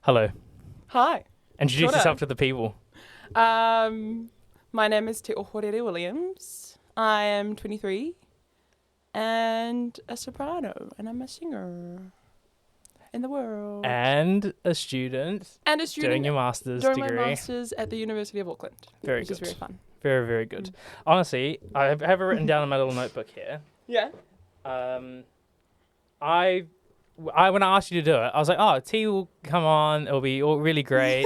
Hello. Hi. Introduce Kia ora. yourself to the people. My name is Te Ohorere Williams. I am 23 and a soprano, and I'm a singer in the world. And a student And a student doing your master's doing degree. my master's at the University of Auckland, Very which good. is very fun. Very, very good. Honestly, I have it written down in my little notebook here. Yeah. When I asked you to do it, I was like, oh, T will come on. It'll be all really great.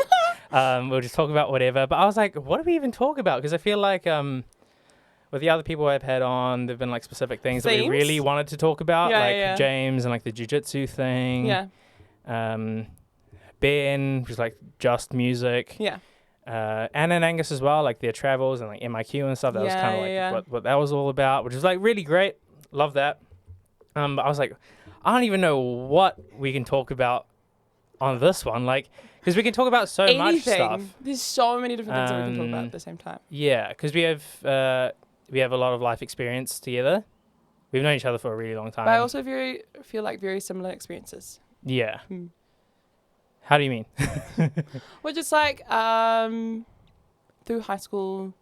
We'll just talk about whatever. But I was like, what do we even talk about? Because I feel like with the other people I've had on, there've been like specific things that we really wanted to talk about, James and like the jiu-jitsu thing. Yeah. Ben, which is like just music. Yeah. And then Angus as well, like their travels and like MIQ and stuff. That was kind of like what that was all about, which was like really great. Love that. But I was like, I don't even know what we can talk about on this one, like, because we can talk about so much stuff. There's so many different things that we can talk about at the same time. Yeah, because we have a lot of life experience together. We've known each other for a really long time. But I also feel like very similar experiences. Yeah. How do you mean? Well, just like through high school,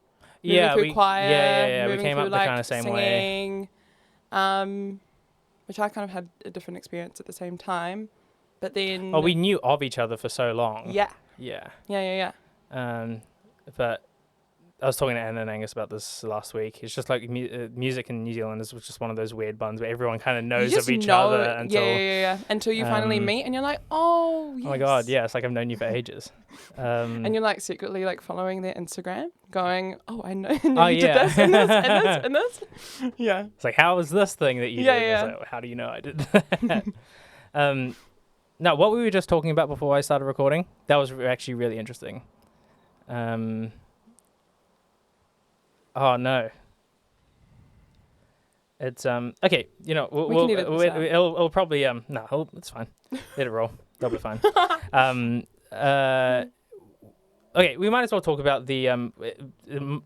through choir, we came through, up the kind of same singing, way. Which I kind of had a different experience at the same time, but then. Oh, we knew of each other for so long. Yeah. Yeah. But I was talking to Anna and Angus about this last week. It's just like music in New Zealand is just one of those weird ones where everyone kind of knows of each other until you finally meet and you're like, oh, yes. Oh my God, yeah, it's like I've known you for ages. And you're like secretly like following their Instagram going, oh, I know you did this and this and this and this. Yeah. It's like, how was this thing that you did? Yeah. Like, how do you know I did that? Now, what we were just talking about before I started recording, that was actually really interesting. Oh no. It's okay. You know, it'll probably it's fine. Let it roll. That'll be fine. Okay, we might as well talk about the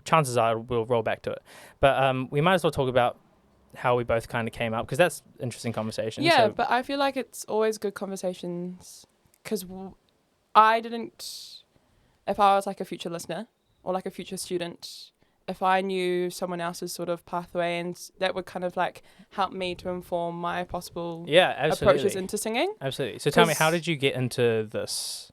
chances are we'll roll back to it, but we might as well talk about how we both kind of came up, because that's interesting conversation. Yeah, but I feel like it's always good conversations, because I didn't. If I was like a future listener or like a future student, if I knew someone else's sort of pathway, and that would kind of like help me to inform my possible approaches into singing. Absolutely. So tell me, how did you get into this?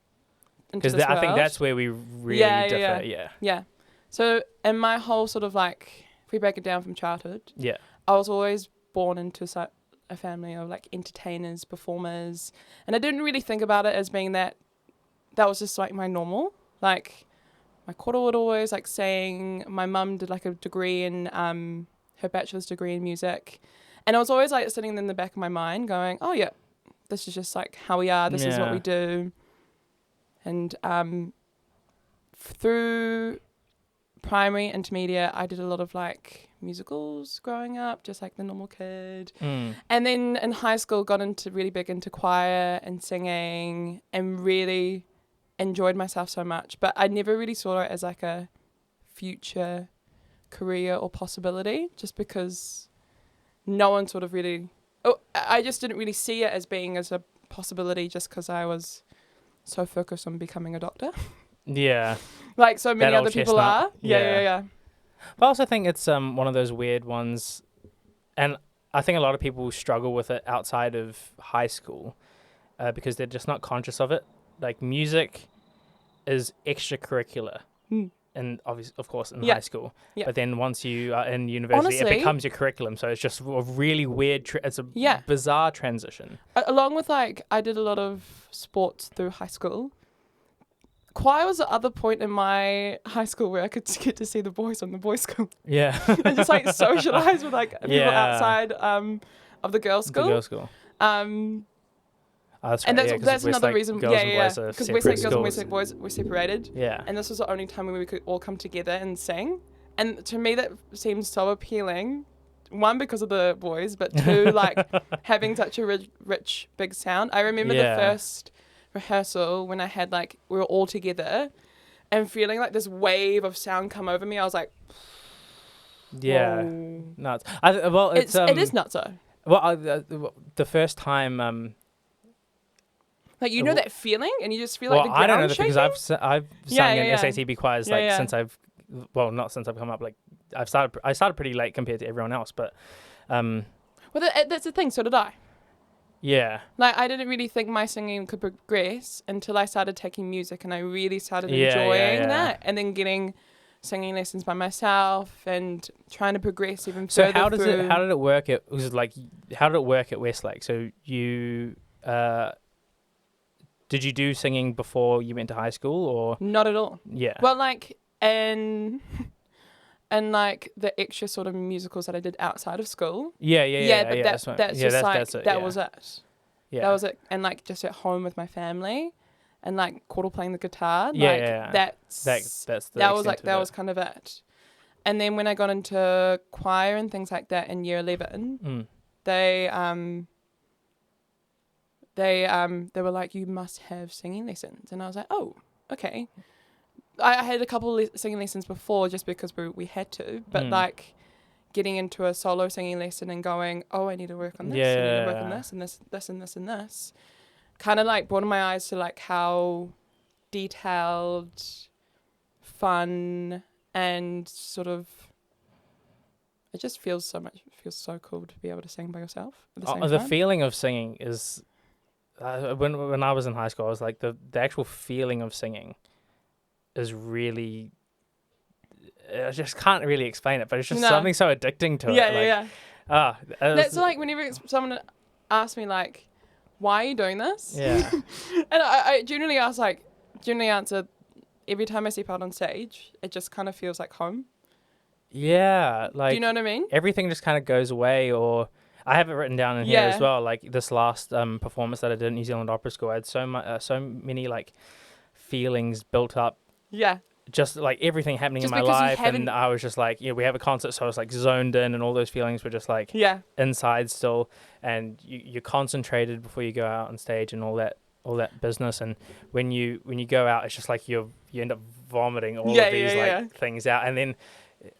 Because I think that's where we really differ. Yeah. So in my whole sort of like, if we break it down from childhood, I was always born into a family of like entertainers, performers, and I didn't really think about it as being that was just like my normal. Like my koro would always like sing. My mum did like a degree in her bachelor's degree in music, and I was always like sitting in the back of my mind going, oh yeah, this is just like how we are. This is what we do. And through primary, intermediate, I did a lot of like musicals growing up, just like the normal kid. And then in high school, got really big into choir and singing, and really enjoyed myself so much. But I never really saw it as like a future career or possibility, just because no one sort of really. I just didn't really see it as being as a possibility, just because I was so focused on becoming a doctor. Yeah. Like so many other people are. Yeah. But I also think it's one of those weird ones, and I think a lot of people struggle with it outside of high school because they're just not conscious of it. Like music is extracurricular. And obviously, of course, in high school. Yeah. But then once you are in university, it becomes your curriculum. So it's just a really weird, it's a bizarre transition. Along with like, I did a lot of sports through high school. Choir was the other point in my high school where I could get to see the boys on the boys' school. Yeah. And just like socialize with like people outside of the girls' school. The girls' school. That's right, and that's another reason. Because Westlake girls and Westlake boys were separated. Yeah. And this was the only time when we could all come together and sing. And to me, that seems so appealing. One, because of the boys, but two, like having such a rich, big sound. I remember the first rehearsal when I had like we were all together, and feeling like this wave of sound come over me. I was like, whoa. Nuts. It is nuts though. Well, the first time. Like, you know that feeling, and you just feel well, like the ground I don't know that shaking? because I've sung in SATB choirs since not since I've come up. Like I started pretty late compared to everyone else, but Well, that's the thing. So did I. yeah. Like, I didn't really think my singing could progress until I started taking music, and I really started enjoying that, and then getting singing lessons by myself and trying to progress even further. So how did it work? How did it work at Westlake? So you did you do singing before you went to high school, or not at all? Yeah. Well, like and like the extra sort of musicals that I did outside of school. Yeah. But that's it. That was it. Yeah. That was it. And like just at home with my family, and like quarter playing the guitar. That was kind of it. And then when I got into choir and things like that in year 11, they were like, you must have singing lessons, and I was like, oh, okay. I had a couple singing lessons before just because we had to, but like getting into a solo singing lesson and going, oh, I need to work on this, I need to work on this and this and this, kind of like broadened my eyes to like how detailed, fun, and sort of it just feels so cool to be able to sing by yourself at the same time. The feeling of singing is when I was in high school, I was like the actual feeling of singing is really, I just can't really explain it, but it's just something so addicting to it. That's like whenever someone asks me like, why are you doing this? Yeah. And I generally answer every time I step out on stage, it just kind of feels like home. Yeah. Like, do you know what I mean? Everything just kind of goes away, or I have it written down in here as well. Like this last performance that I did at New Zealand Opera School, I had so many like feelings built up. Yeah. Just like everything happening in my life, and I was just like, we have a concert, so I was like zoned in, and all those feelings were just like inside still, and you're concentrated before you go out on stage and all that business, and when you go out, it's just like you end up vomiting all of these things out, and then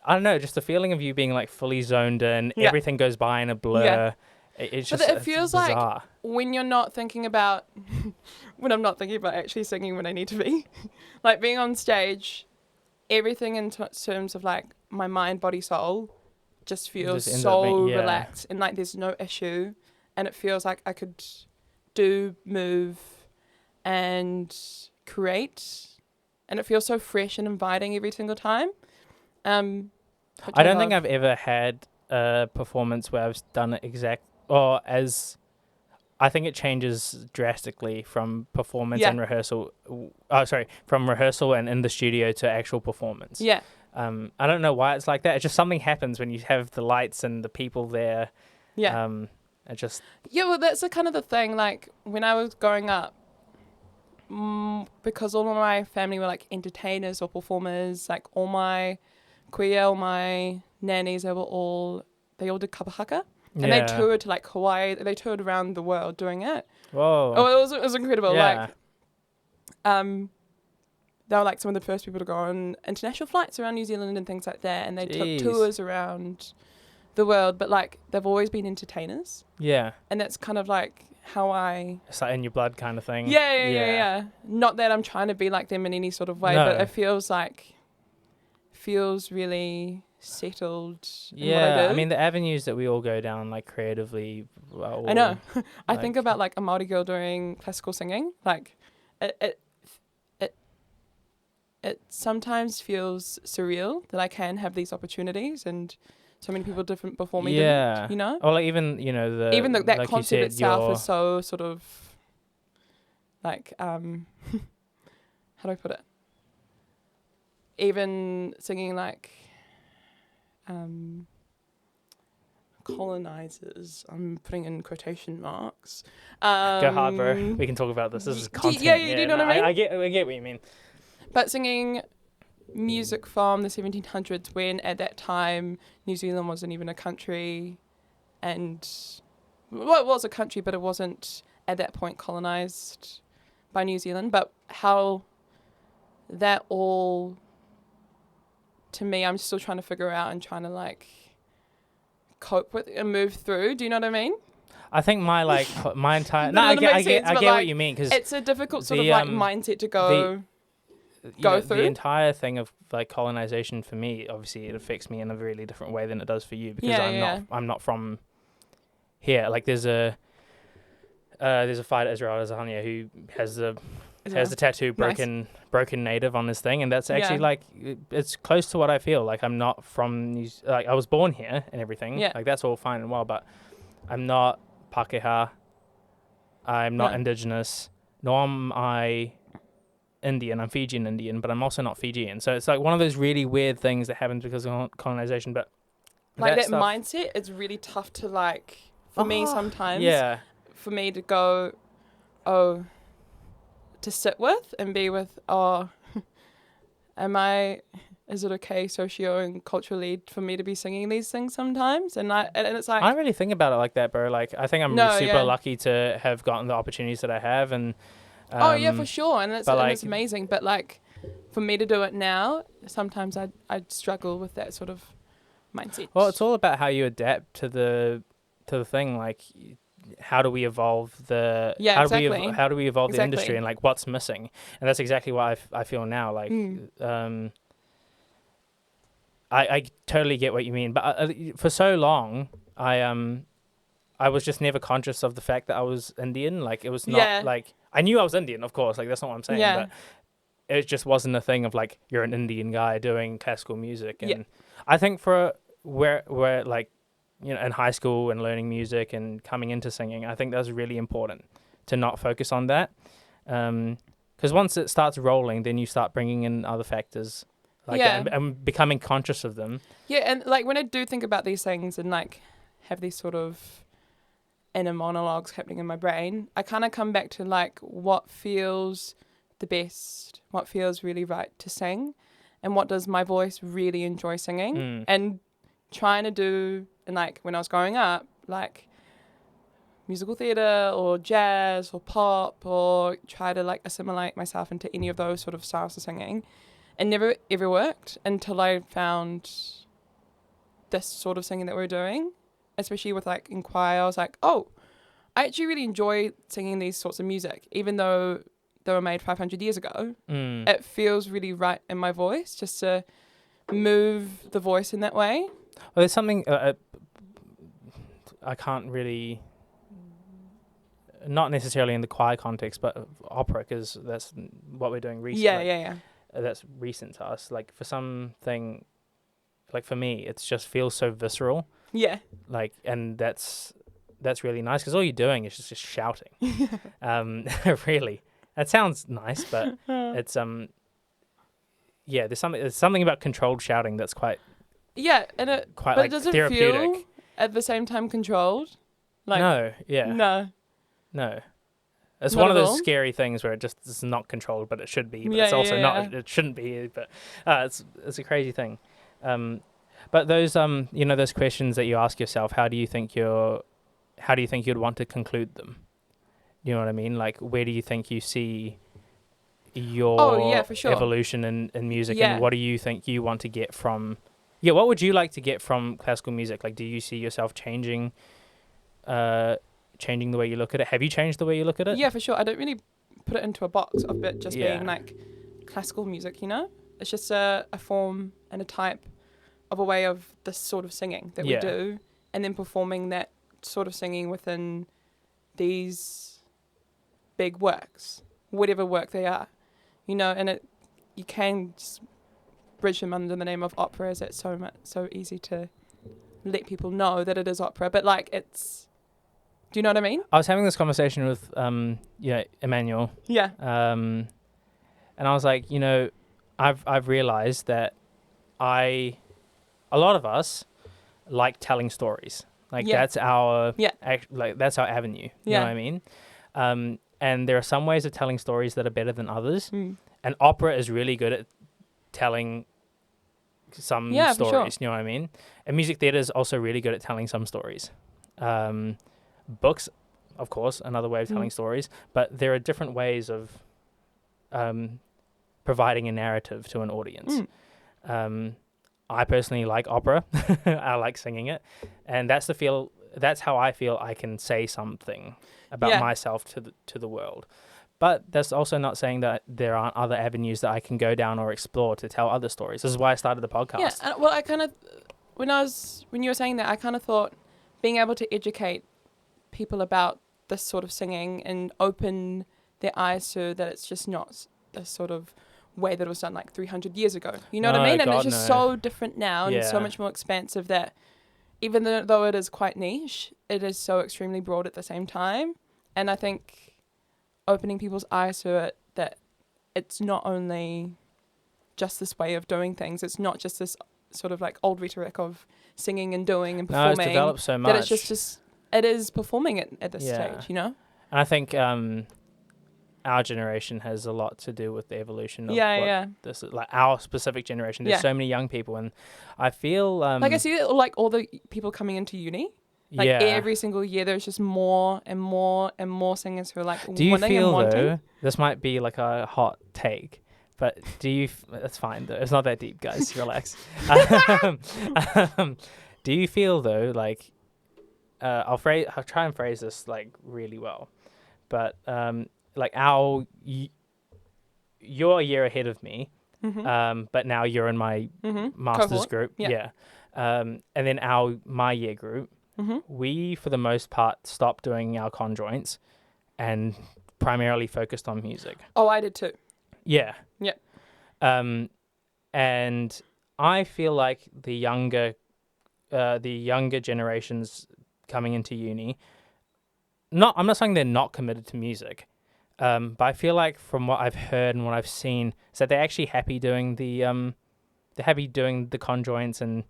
I don't know, just the feeling of you being like fully zoned in, everything goes by in a blur. It feels like when you're not thinking about, when I'm not thinking about actually singing when I need to be, like being on stage, everything in terms of like my mind, body, soul, just feels so relaxed, and like there's no issue, and it feels like I could move and create, and it feels so fresh and inviting every single time. I don't think I've ever had a performance where I've done it I think it changes drastically from performance and rehearsal. From rehearsal and in the studio to actual performance. Yeah. I don't know why it's like that. It's just something happens when you have the lights and the people there. Yeah. Well, that's kind of the thing. Like when I was growing up, because all of my family were like entertainers or performers, like all my kuia, all my nannies, they all did kapahaka. And they toured to like Hawaii. They toured around the world doing it. Whoa! Oh, it was incredible. Yeah. Like, they were like some of the first people to go on international flights around New Zealand and things like that. And they took tours around the world. But like, they've always been entertainers. Yeah. And that's kind of like how it's like in your blood kind of thing. Yeah. Not that I'm trying to be like them in any sort of way, but it feels really settled in what I do. I mean, the avenues that we all go down, like creatively. I know. I think about like a Māori girl doing classical singing. Like, it sometimes feels surreal that I can have these opportunities and so many people different before me didn't, you know? Or like even that like concept itself is so sort of like, how do I put it? Even singing like colonizers, I'm putting in quotation marks. Go hard, bro. We can talk about this. This is content. Do you know what I mean? I get what you mean. But singing music from the 1700s, when at that time New Zealand wasn't even a country, and it was a country, but it wasn't at that point colonized by New Zealand. But how that all, to me, I'm still trying to figure out and trying to like cope with and move through. Do you know what I mean? I think my entire No, I that get makes sense, but, what like, you mean, because it's a difficult sort of like mindset to go through. The entire thing of like colonization for me, obviously it affects me in a really different way than it does for you, because I'm not from here. Like there's a fighter, Israel Adesanya, who has the tattoo broken native on his thing, and that's actually like it's close to what I feel. Like I'm not from like I was born here and everything. Like that's all fine and well, but I'm not Pākehā. I'm not indigenous, nor am I Indian. I'm Fijian Indian, but I'm also not Fijian. So it's like one of those really weird things that happens because of colonization. But like that mindset, it's really tough to like for me sometimes. Yeah. For me to go, to sit with and be with. Is it okay socio and culturally for me to be singing these things sometimes? And it's like, I don't really think about it like that, bro. Like I think I'm super lucky to have gotten the opportunities that I have, and for sure, and it's amazing. But like, for me to do it now, sometimes I'd struggle with that sort of mindset. Well, it's all about how you adapt to the thing. Like, how do we evolve the how do we evolve the industry, and like what's missing? And that's exactly what I feel now. Like, I totally get what you mean, but for so long I was just never conscious of the fact that I was Indian. Like it was not like I knew I was Indian, of course. Like that's not what I'm saying, but it just wasn't a thing of like you're an Indian guy doing classical music. And I think for where like, you know, in high school and learning music and coming into singing, I think that's really important to not focus on that, because once it starts rolling, then you start bringing in other factors. Like and becoming conscious of them. Yeah, and like when I do think about these things and like have these sort of inner monologues happening in my brain, I kind of come back to like what feels the best, what feels really right to sing, and what does my voice really enjoy singing. And trying to do, and like when I was growing up, like musical theatre or jazz or pop, or try to like assimilate myself into any of those sort of styles of singing. And never ever worked until I found this sort of singing that we're doing, especially with like in choir. I was like, I actually really enjoy singing these sorts of music, even though they were made 500 years ago. It feels really right in my voice just to move the voice in that way. Well, there's something I can't really, not necessarily in the choir context, but opera, because that's what we're doing recently. Yeah. That's recent to us. Like for something, like for me, it just feels so visceral. Yeah. Like, and that's really nice, because all you're doing is just shouting. Really, that sounds nice, but it's there's something about controlled shouting that's quite and it doesn't therapeutic. Feel at the same time controlled. Like no. It's one of those scary things where it just is not controlled, but it should be. But it's also not. It shouldn't be. But it's a crazy thing. But those those questions that you ask yourself, how do you think you'd want to conclude them? You know what I mean? Like, where do you think you see your for sure. evolution in music, and what do you think you want to get from? Yeah, what would you like to get from classical music? Like, do you see yourself changing the way you look at it? Have you changed the way you look at it? Yeah, for sure. I don't really put it into a box of it just being like classical music, you know? It's just a form and a type of a way of this sort of singing that we do, and then performing that sort of singing within these big works, whatever work they are, you know, and you can just bridge them under the name of opera, as it's so easy to let people know that it is opera, but like it's, do you know what I mean? I was having this conversation with Emmanuel. Yeah. And I was like, I've realized that a lot of us like telling stories. Like that's our that's our avenue. You know what I mean? And there are some ways of telling stories that are better than others. And opera is really good at telling some stories. Sure. You know what I mean? And music theatre is also really good at telling some stories. Books, of course, another way of telling stories, but there are different ways of providing a narrative to an audience. I personally like opera. I like singing it, and that's the feel that's how I feel I can say something about myself to the world. But that's also not saying that there aren't other avenues that I can go down or explore to tell other stories. This is why I started the podcast. Yeah, well, I kind of, when you were saying that, I kind of thought being able to educate people about this sort of singing and open their eyes so that it's just not the sort of way that it was done like 300 years ago. You know what I mean? And it's just so different now and so much more expansive that even though it is quite niche, it is so extremely broad at the same time. And I think opening people's eyes to it, that it's not only just this way of doing things. It's not just this sort of like old rhetoric of singing and doing and performing. No, it's developed so much. That it's just it is performing at this stage, you know? And I think our generation has a lot to do with the evolution of this is, like our specific generation. There's so many young people, and I feel like I see it, like all the people coming into uni. Like every single year, there's just more and more and more singers who are like do you winning feel, and wanting. though, this might be like a hot take, but do you? That's fine though. It's not that deep, guys. Relax. Do you feel though, like I'll try and phrase this like really well, but like you're a year ahead of me, but now you're in my master's cohort group, and then my year group. We, for the most part, stopped doing our conjoints and primarily focused on music. Oh, I did too. Yeah. Yeah. And I feel like the younger generations coming into uni, I'm not saying they're not committed to music, but I feel like from what I've heard and what I've seen, is that they're actually happy doing the conjoints and.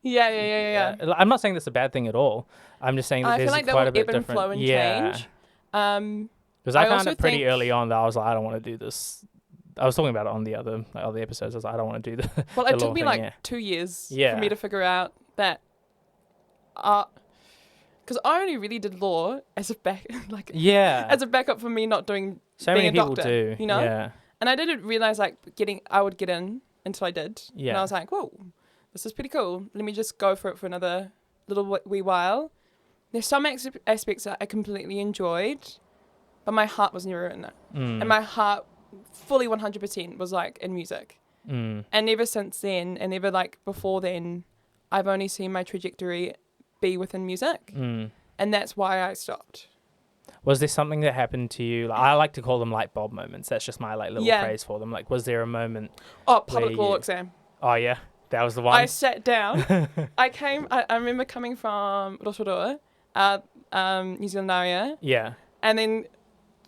Yeah. I'm not saying that's a bad thing at all. I'm just saying that there's quite a bit different. Flow and change. Because I found it pretty early on that I was like, I don't want to do this. I was talking about it on the other episodes. I was like, I don't want to do the. Well, it took me 2 years for me to figure out that. Because I only really did law as a as a backup for me not doing so being many a people doctor, do, you know. Yeah. And I didn't realize I would get in until I did. Yeah. And I was like, whoa. This is pretty cool. Let me just go for it for another little wee while. There's some aspects that I completely enjoyed, but my heart was never in it. And my heart fully 100% was like in music. And ever since then, and ever like before then, I've only seen my trajectory be within music. And that's why I stopped. Was there something that happened to you? Like, I like to call them light bulb moments. That's just my like little phrase for them. Like, was there a moment? Oh, public law exam. Oh, yeah. That was the one. I sat down. I remember coming from Rotorua, New Zealand area. Yeah. And then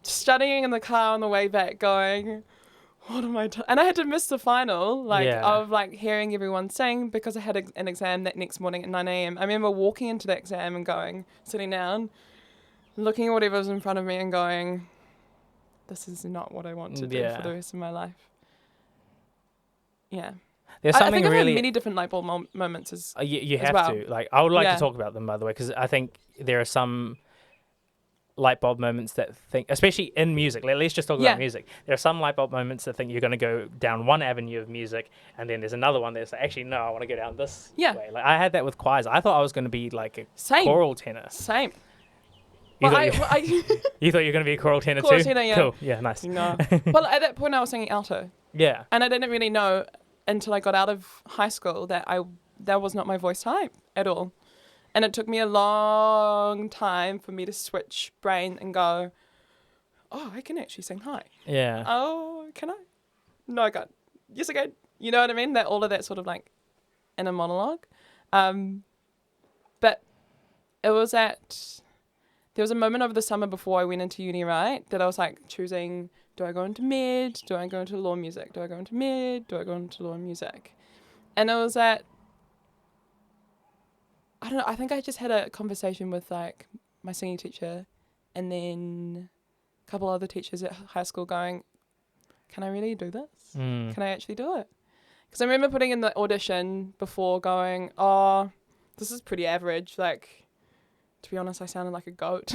studying in the car on the way back going, what am I doing? And I had to miss the final, of like hearing everyone sing because I had an exam that next morning at 9 a.m. I remember walking into the exam and sitting down, looking at whatever was in front of me and going, this is not what I want to do for the rest of my life. Yeah. There's something I think really. I've had many different light bulb moments you have to. Like, I would like to talk about them, by the way, because I think there are some light bulb moments that think, especially in music. Let's just talk about music. There are some light bulb moments that think you're going to go down one avenue of music, and then there's another one that's like, actually no, I want to go down this way. Like, I had that with choirs. I thought I was going to be like a choral tenor. Same. You thought you were going to be a choral tenor choral too? Tenor, yeah. Cool. Yeah, nice. No. Well, at that point I was singing alto. Yeah. And I didn't really know until I got out of high school that that was not my voice type at all. And it took me a long time for me to switch brain and go, oh, I can actually sing high. Yeah. Oh, can I? No, I can't. Yes, I can. You know what I mean? That all of that sort of like inner monologue. But it was there was a moment over the summer before I went into uni, right, that I was like choosing, do I go into mid? Do I go into law music? Do I go into mid? Do I go into law music? And it was that, I don't know, I think I just had a conversation with like my singing teacher and then a couple other teachers at high school going, can I really do this? Can I actually do it? Because I remember putting in the audition before going, oh, this is pretty average. Like, to be honest, I sounded like a goat.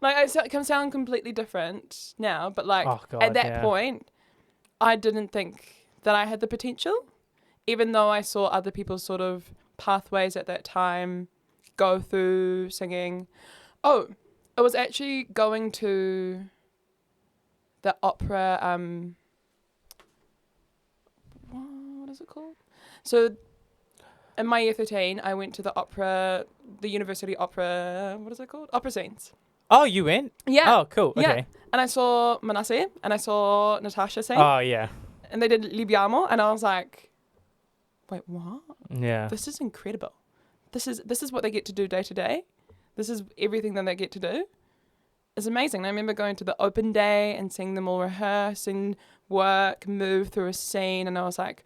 Like, I can sound completely different now, but like at that point, I didn't think that I had the potential, even though I saw other people's sort of pathways at that time go through singing. Oh, it was actually going to the opera. What is it called? So, in my year 13, I went to the university opera. What is it called? Opera scenes. Oh, you went? Yeah. Oh, cool. Yeah. Okay. And I saw Manasseh and I saw Natasha sing. Oh, yeah. And they did Libiamo, and I was like, wait, what? Yeah. This is incredible. This is what they get to do day to day. This is everything that they get to do. It's amazing. I remember going to the open day and seeing them all rehearse and work, move through a scene, and I was like,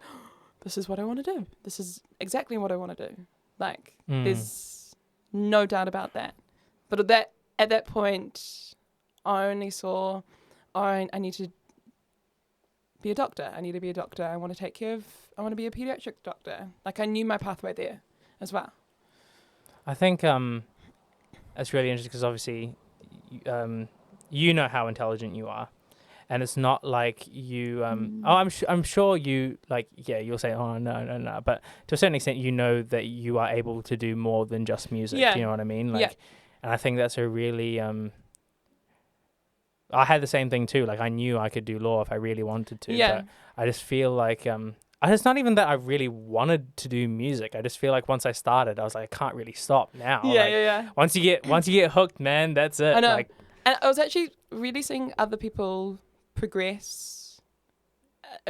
this is what I want to do. This is exactly what I want to do. Like, there's no doubt about that. But at that point, I only saw, I need to be a doctor. I need to be a doctor. I want to be a pediatric doctor. Like, I knew my pathway there as well. I think it's really interesting because obviously you know how intelligent you are, and it's not like you I'm sure you like you'll say no, but to a certain extent you know that you are able to do more than just music. Do you know what I mean? Like, and I think that's a really I had the same thing too. Like, I knew I could do law if I really wanted to. But I just feel like it's not even that I really wanted to do music. I just feel like once I started, I was like, I can't really stop now. Once you get hooked, man, that's it. I know. Like, and I was actually really seeing other people progress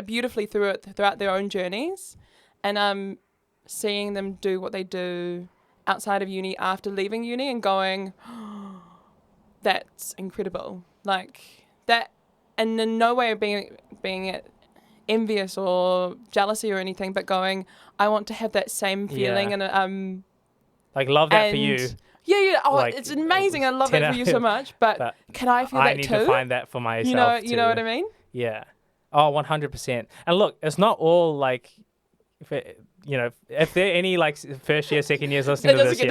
beautifully throughout their own journeys, and seeing them do what they do outside of uni after leaving uni and going, oh, that's incredible. Like that, and in no way being envious or jealousy or anything, but going, I want to have that same feeling and like love that for you. Yeah. Oh, like, it's amazing. I love that for you so much. But can I feel that too? I need to find that for myself. You know what I mean? Yeah. Oh, 100%. And look, it's not all like, if there are any like first year, second years listening to this,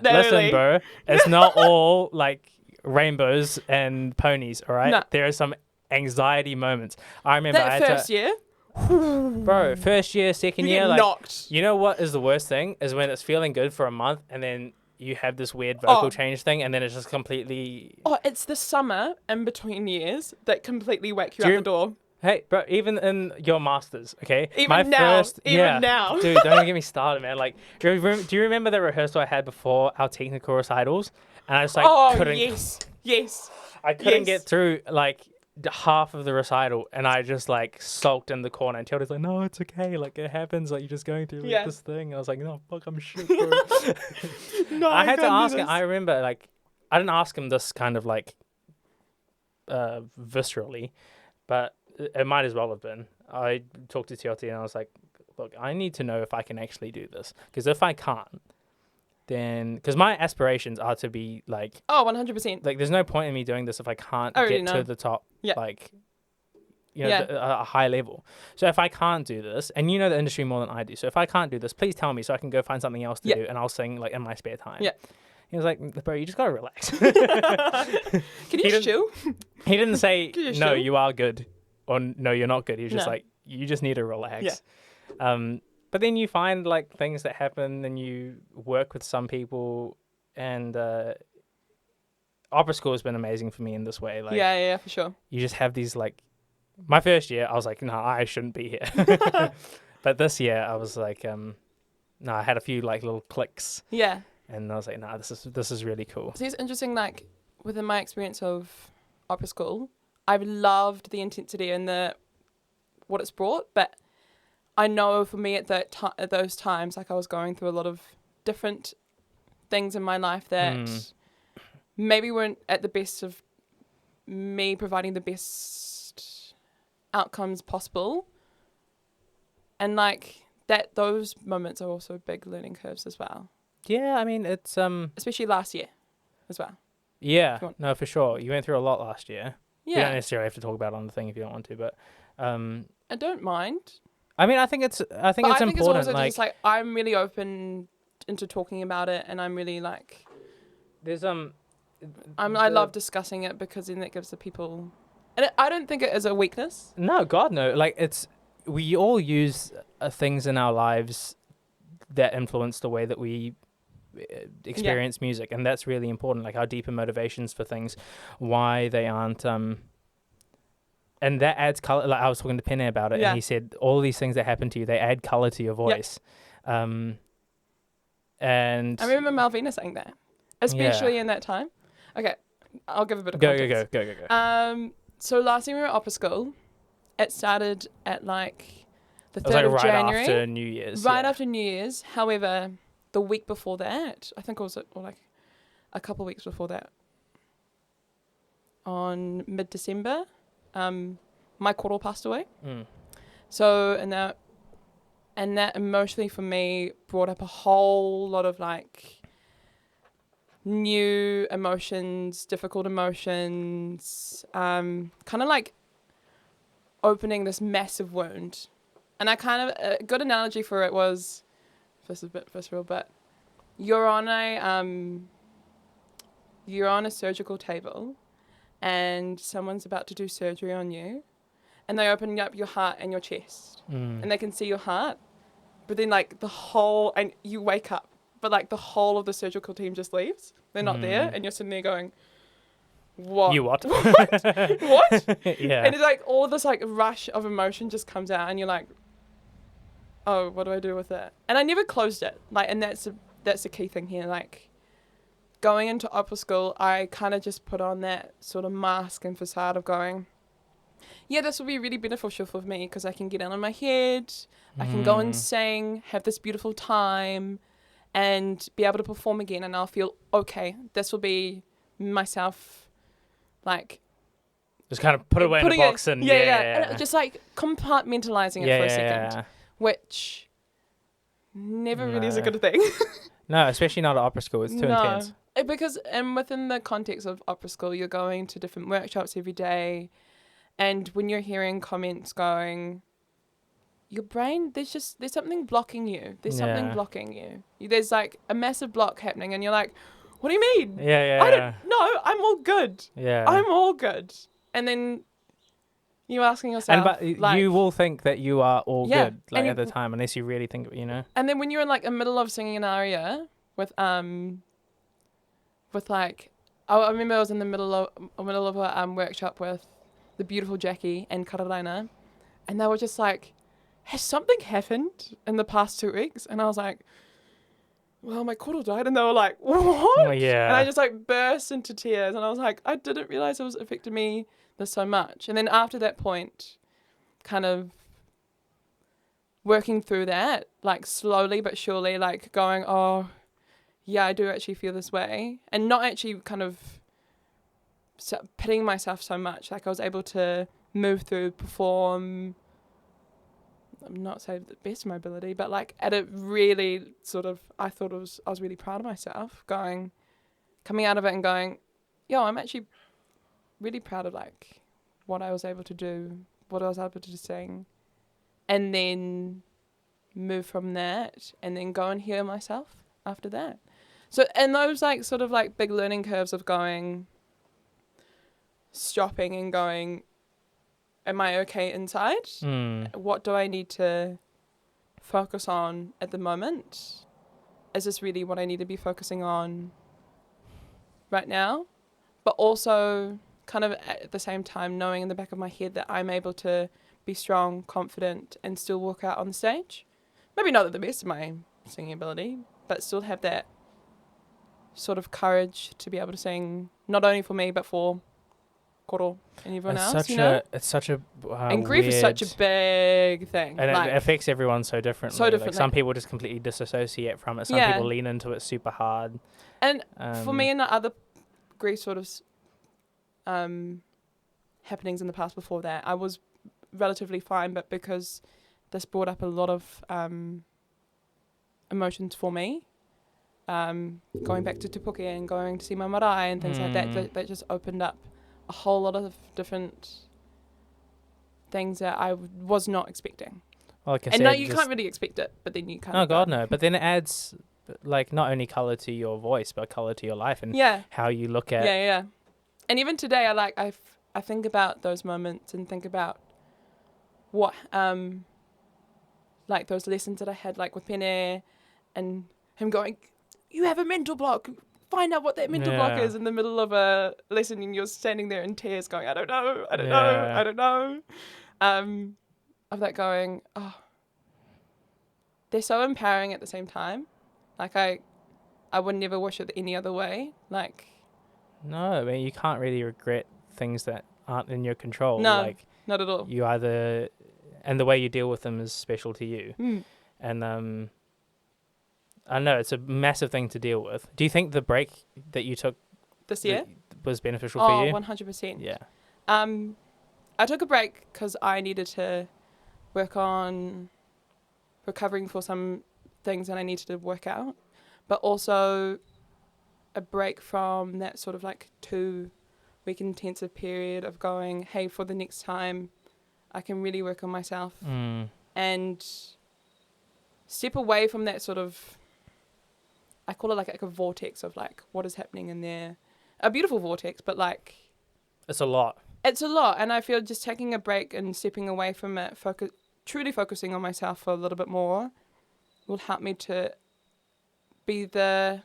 listen, bro, it's not all like rainbows and ponies. All right, no. There are some anxiety moments. I remember first year. Bro, first year, second year, like, knocked. You know what is the worst thing is when it's feeling good for a month and then you have this weird vocal change thing and then it's just completely... Oh, it's the summer in between years that completely whack you out the door. Hey, bro, even in your masters, okay? Even now. Dude, don't even get me started, man. Like, do you remember the rehearsal I had before our technical recitals? And I just like couldn't... Yes. I couldn't get through like half of the recital and I just like sulked in the corner and Tilda's like, no, it's okay. Like, it happens. Like, you're just going through like, this thing. And I was like, no, fuck, I'm shit, bro. No, I had to ask him. I remember, like, I didn't ask him this kind of like viscerally, but it might as well have been. I talked to Tiote and I was like, look, I need to know if I can actually do this. Because if I can't, then... Because my aspirations are to be like... Oh, 100%. Like, there's no point in me doing this if I can't get to the top, like, a high level. So if I can't do this, and you know the industry more than I do, so if I can't do this, please tell me so I can go find something else to do and I'll sing, like, in my spare time. Yeah. He was like, bro, you just got to relax. Can you just chill? He didn't say, no, you are good. Or no, you're not good. He was just like, you just need to relax. Yeah. But then you find like things that happen and you work with some people and opera school has been amazing for me in this way. Like, yeah, for sure. You just have these like, my first year I was like, no, I shouldn't be here. But this year I was like, no, I had a few like little clicks. Yeah. And I was like, nah, this is really cool. See, it's interesting, like within my experience of opera school, I've loved the intensity and what it's brought, but I know for me at those times, like I was going through a lot of different things in my life that maybe weren't at the best of me providing the best outcomes possible. And like those moments are also big learning curves as well. Yeah, I mean, it's... especially last year as well. Yeah, no, for sure. You went through a lot last year. Yeah. You don't necessarily have to talk about it on the thing if you don't want to, but... I don't mind. I mean, I think it's important. It's also just like, I'm really open into talking about it, and I'm really like... There's, I love discussing it because then that gives the people... And I don't think it is a weakness. No, God, no. Like, we all use things in our lives that influence the way that we experience music, and that's really important. Like our deeper motivations for things, why they aren't. And that adds color. Like I was talking to Pene about it, and he said all these things that happen to you, they add color to your voice. And I remember Malvina saying that, especially in that time. Okay, I'll give a bit of context. Go. So last time we were at opera school, it started at like the 3rd like of right January. After New Year's. Right after New Year's. However, the week before that, I think it was like a couple of weeks before that, on mid-December, my koro passed away. So, and that emotionally for me brought up a whole lot of like new emotions, difficult emotions, kind of like opening this massive wound. And I kind of, a good analogy for it was, this is a bit visceral, but you're on a surgical table and someone's about to do surgery on you, and they open up your heart and your chest, and they can see your heart, but then like and you wake up, but like the whole of the surgical team just leaves. They're not there, and you're sitting there going, what? You what? What? Yeah. And it's like all this like rush of emotion just comes out, and you're like, oh, what do I do with it? And I never closed it. Like, and that's the key thing here. Like, going into opera school, I kind of just put on that sort of mask and facade of going, yeah, this will be really beneficial for me because I can get out of my head, I can go and sing, have this beautiful time, and be able to perform again, and I'll feel okay. This will be myself, like, just kind of put it away in the box and and just like compartmentalizing it for a second, which never really is a good thing. No, especially not at opera school. It's too intense. Because, and within the context of opera school, you're going to different workshops every day, and when you're hearing comments going, your brain, there's something blocking you. There's something blocking you. There's like a massive block happening, and you're like, what do you mean? I don't know. I'm all good. I'm all good. And then you're asking yourself, but like, you will think that you are all good, like at the time, unless you really think, And then when you're in like the middle of singing an aria with like, I remember I was in the middle of a workshop with the beautiful Jackie and Kararaina, and they were just like, has something happened in the past 2 weeks? And I was like, well, my koro died. And they were like, what? Oh, yeah. And I just like burst into tears, and I was like, I didn't realize it was affecting me this so much. And then after that point, kind of working through that, like slowly but surely, like going, oh, yeah, I do actually feel this way, and not actually kind of pitying myself so much. Like I was able to move through, perform, I'm not saying the best of my ability, but like at a really sort of, I was really proud of myself, coming out of it and going, yo, I'm actually really proud of like what I was able to do, what I was able to sing, and then move from that, and then go and heal myself after that. So, and those like sort of like big learning curves of stopping and going, am I okay inside? What do I need to focus on at the moment? Is this really what I need to be focusing on right now? But also kind of at the same time knowing in the back of my head that I'm able to be strong, confident, and still walk out on the stage. Maybe not at the best of my singing ability, but still have that sort of courage to be able to sing, not only for me, but for koro and everyone else, It's such a and grief is such a big thing, and like, it affects everyone so differently. Like some people just completely disassociate from it. Some people lean into it super hard. And for me, and the other grief sort of happenings in the past before that, I was relatively fine, but because this brought up a lot of emotions for me, going back to Te Puke and going to see my marae and things like that just opened up a whole lot of different things that I was not expecting. Like I and said, no, you can't really expect it, but then you kind of. Oh God, no! But then it adds, like, not only color to your voice, but color to your life and how you look at. Yeah. And even today, I think about those moments and think about what like those lessons that I had, like with Pene, and him going, you have a mental block. Find out what that mental block is in the middle of a lesson, and you're standing there in tears going, I don't know. Of that going, oh, they're so empowering at the same time. Like I would never wish it any other way. Like, no, I mean, you can't really regret things that aren't in your control. No, like, not at all. You either, and the way you deal with them is special to you. And I know it's a massive thing to deal with. Do you think the break that you took this year was beneficial for you? 100%. Yeah. I took a break because I needed to work on recovering for some things that I needed to work out, but also a break from that sort of like 2-week intensive period of going, hey, for the next time, I can really work on myself and step away from that sort of, I call it like a vortex of like what is happening in there. A beautiful vortex, but like... It's a lot. It's a lot. And I feel just taking a break and stepping away from it, truly focusing on myself for a little bit more will help me to be the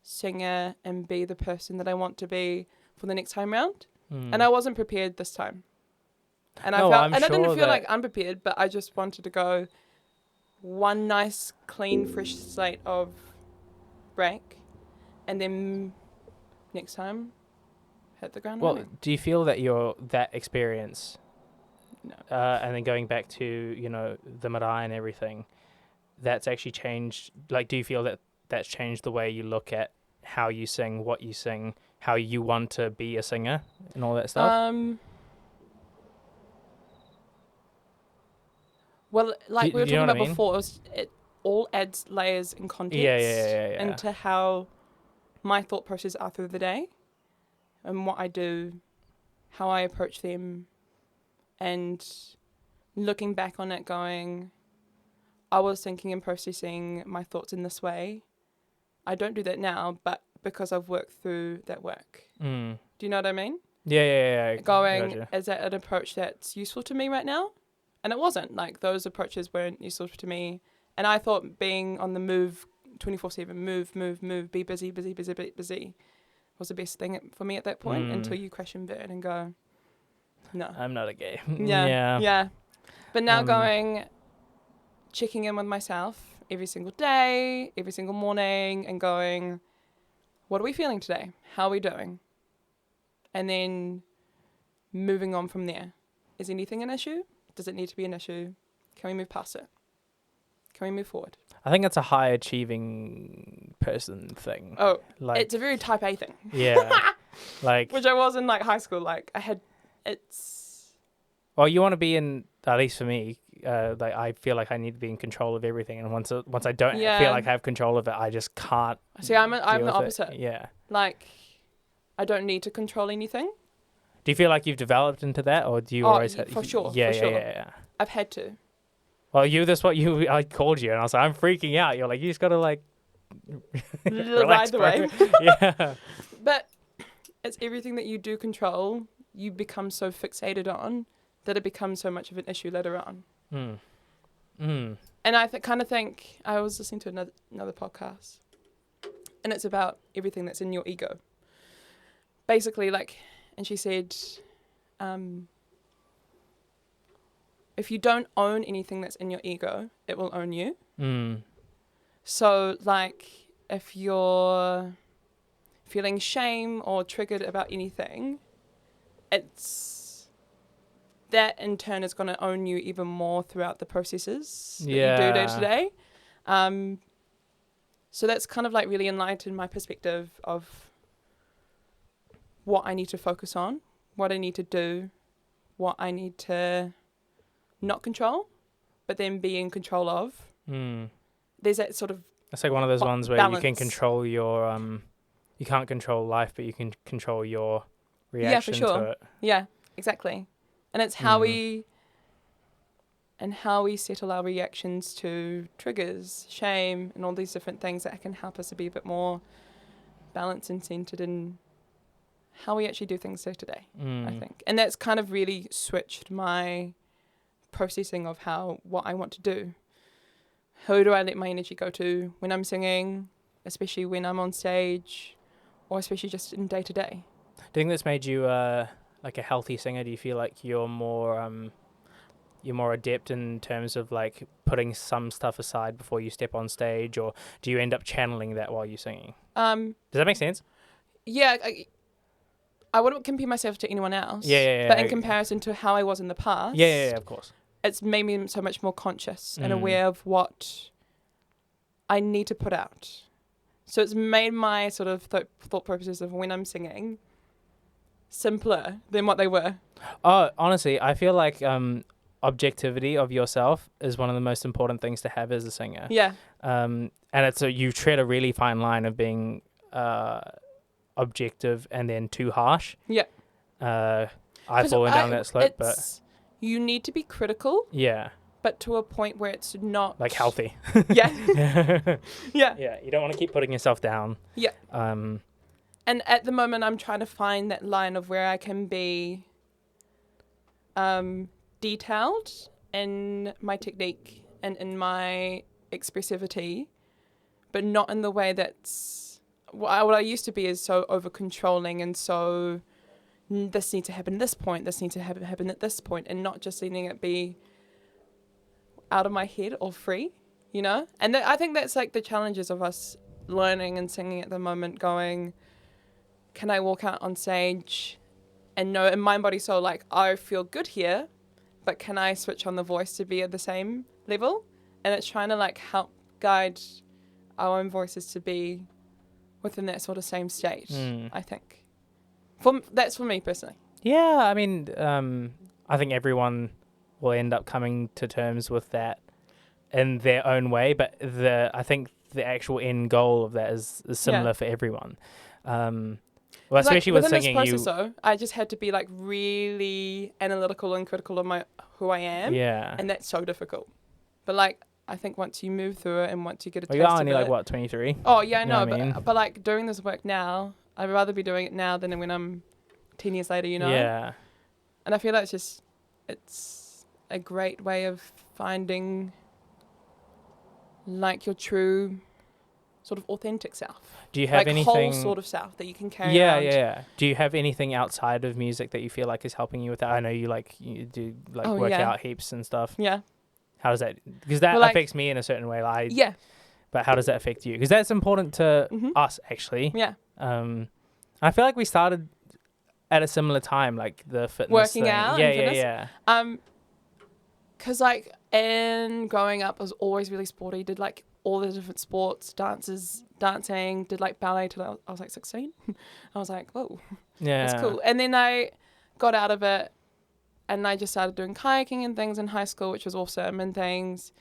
singer and be the person that I want to be for the next time round. And I wasn't prepared this time. And I didn't feel like unprepared, but I just wanted to go one nice, clean, fresh slate of break, and then next time hit the ground running. Do you feel that that experience, no, and then going back to the marae and everything, that's actually changed? Like, do you feel that that's changed the way you look at how you sing, what you sing, how you want to be a singer, and all that stuff? Well, like we were talking about before, it all adds layers and context into how my thought process are through the day and what I do, how I approach them, and looking back on it going, I was thinking and processing my thoughts in this way. I don't do that now, but because I've worked through that work. Do you know what I mean? Yeah. Going, gotcha. Is that an approach that's useful to me right now? And it wasn't. Like, those approaches weren't useful to me. And I thought being on the move 24/7, move, be busy, was the best thing for me at that point until you crash and burn and go, no. I'm not a gay. Yeah. But now checking in with myself every single day, every single morning, and going, what are we feeling today? How are we doing? And then moving on from there. Is anything an issue? Does it need to be an issue? Can we move past it? Can we move forward? I think it's a high achieving person thing. Oh, like, it's a very type A thing. Yeah. Like, which I was in like high school. Like well, you want to be in, at least for me, like I feel like I need to be in control of everything, and once I don't feel like I have control of it, I just can't. See, I'm the opposite. Yeah. Like, I don't need to control anything. Do you feel like you've developed into that, or do you always have... For sure. Yeah. I've had to. Well, I called you, and I was like, I'm freaking out. You're like, you just got to like... ride the wave. Yeah. But it's everything that you do control, you become so fixated on that it becomes so much of an issue later on. And I kind of think, I was listening to another podcast, and it's about everything that's in your ego. Basically, like... And she said, if you don't own anything that's in your ego, it will own you. So, like, if you're feeling shame or triggered about anything, that in turn is going to own you even more throughout the processes that you do day to day. So that's kind of like really enlightened my perspective of what I need to focus on, what I need to do, what I need to not control, but then be in control of. There's that sort of... It's like one of those ones where balance. You can control your... you can't control life, but you can control your reaction to it. Yeah, exactly. And it's how we settle our reactions to triggers, shame, and all these different things that can help us to be a bit more balanced and centered in how we actually do things day to day, I think. And that's kind of really switched my processing of what I want to do. Who do I let my energy go to when I'm singing? especially when I'm on stage or especially just in day to day. Do you think that's made you like a healthy singer? Do you feel like you're more adept in terms of like putting some stuff aside before you step on stage, or do you end up channeling that while you're singing? Does that make sense? Yeah, I wouldn't compare myself to anyone else. Yeah. But in comparison to how I was in the past, Yeah, of course. it's made me so much more conscious and aware of what I need to put out. So it's made my sort of thought processes of when I'm singing simpler than what they were. Oh, honestly, I feel like objectivity of yourself is one of the most important things to have as a singer. Yeah. And you tread a really fine line of being objective and then too harsh. Yeah. I've fallen down that slope, but you need to be critical. Yeah. But to a point where it's not like healthy. Yeah. Yeah. Yeah. You don't want to keep putting yourself down. Yeah. And at the moment, I'm trying to find that line of where I can be detailed in my technique and in my expressivity, but not in the way that's what I used to be is so over controlling and so this needs to happen at this point, this needs to happen at this point, and not just letting it be out of my head or free, you know? And I think that's like the challenges of us learning and singing at the moment, going, can I walk out on stage and know in mind, body, soul, like I feel good here, but can I switch on the voice to be at the same level? And it's trying to like help guide our own voices to be within that sort of same state, I think. That's for me personally. Yeah, I mean, I think everyone will end up coming to terms with that in their own way, but I think the actual end goal of that is similar for everyone. Well, especially with singing, this process, I just had to be like really analytical and critical of who I am. Yeah, and that's so difficult. But like, I think once you move through it and once you get a taste you're of only it, like what 23. Oh yeah, I know, but like doing this work now, I'd rather be doing it now than when I'm 10 years later, you know. Yeah, and I feel like it's a great way of finding like your true sort of authentic self. Do you have like anything whole sort of self that you can carry around? Yeah. Do you have anything outside of music that you feel like is helping you with that? I know you do work out heaps and stuff. Yeah. How does that? Because that affects me in a certain way. Yeah. But how does that affect you? Because that's important to us, actually. Yeah. I feel like we started at a similar time, like the fitness working thing. out. Yeah. Because like in growing up, I was always really sporty. Did like all the different sports, dancing. Did like ballet till I was like 16. I was like, whoa, yeah, that's cool. And then I got out of it, and I just started doing kayaking and things in high school, which was awesome and things.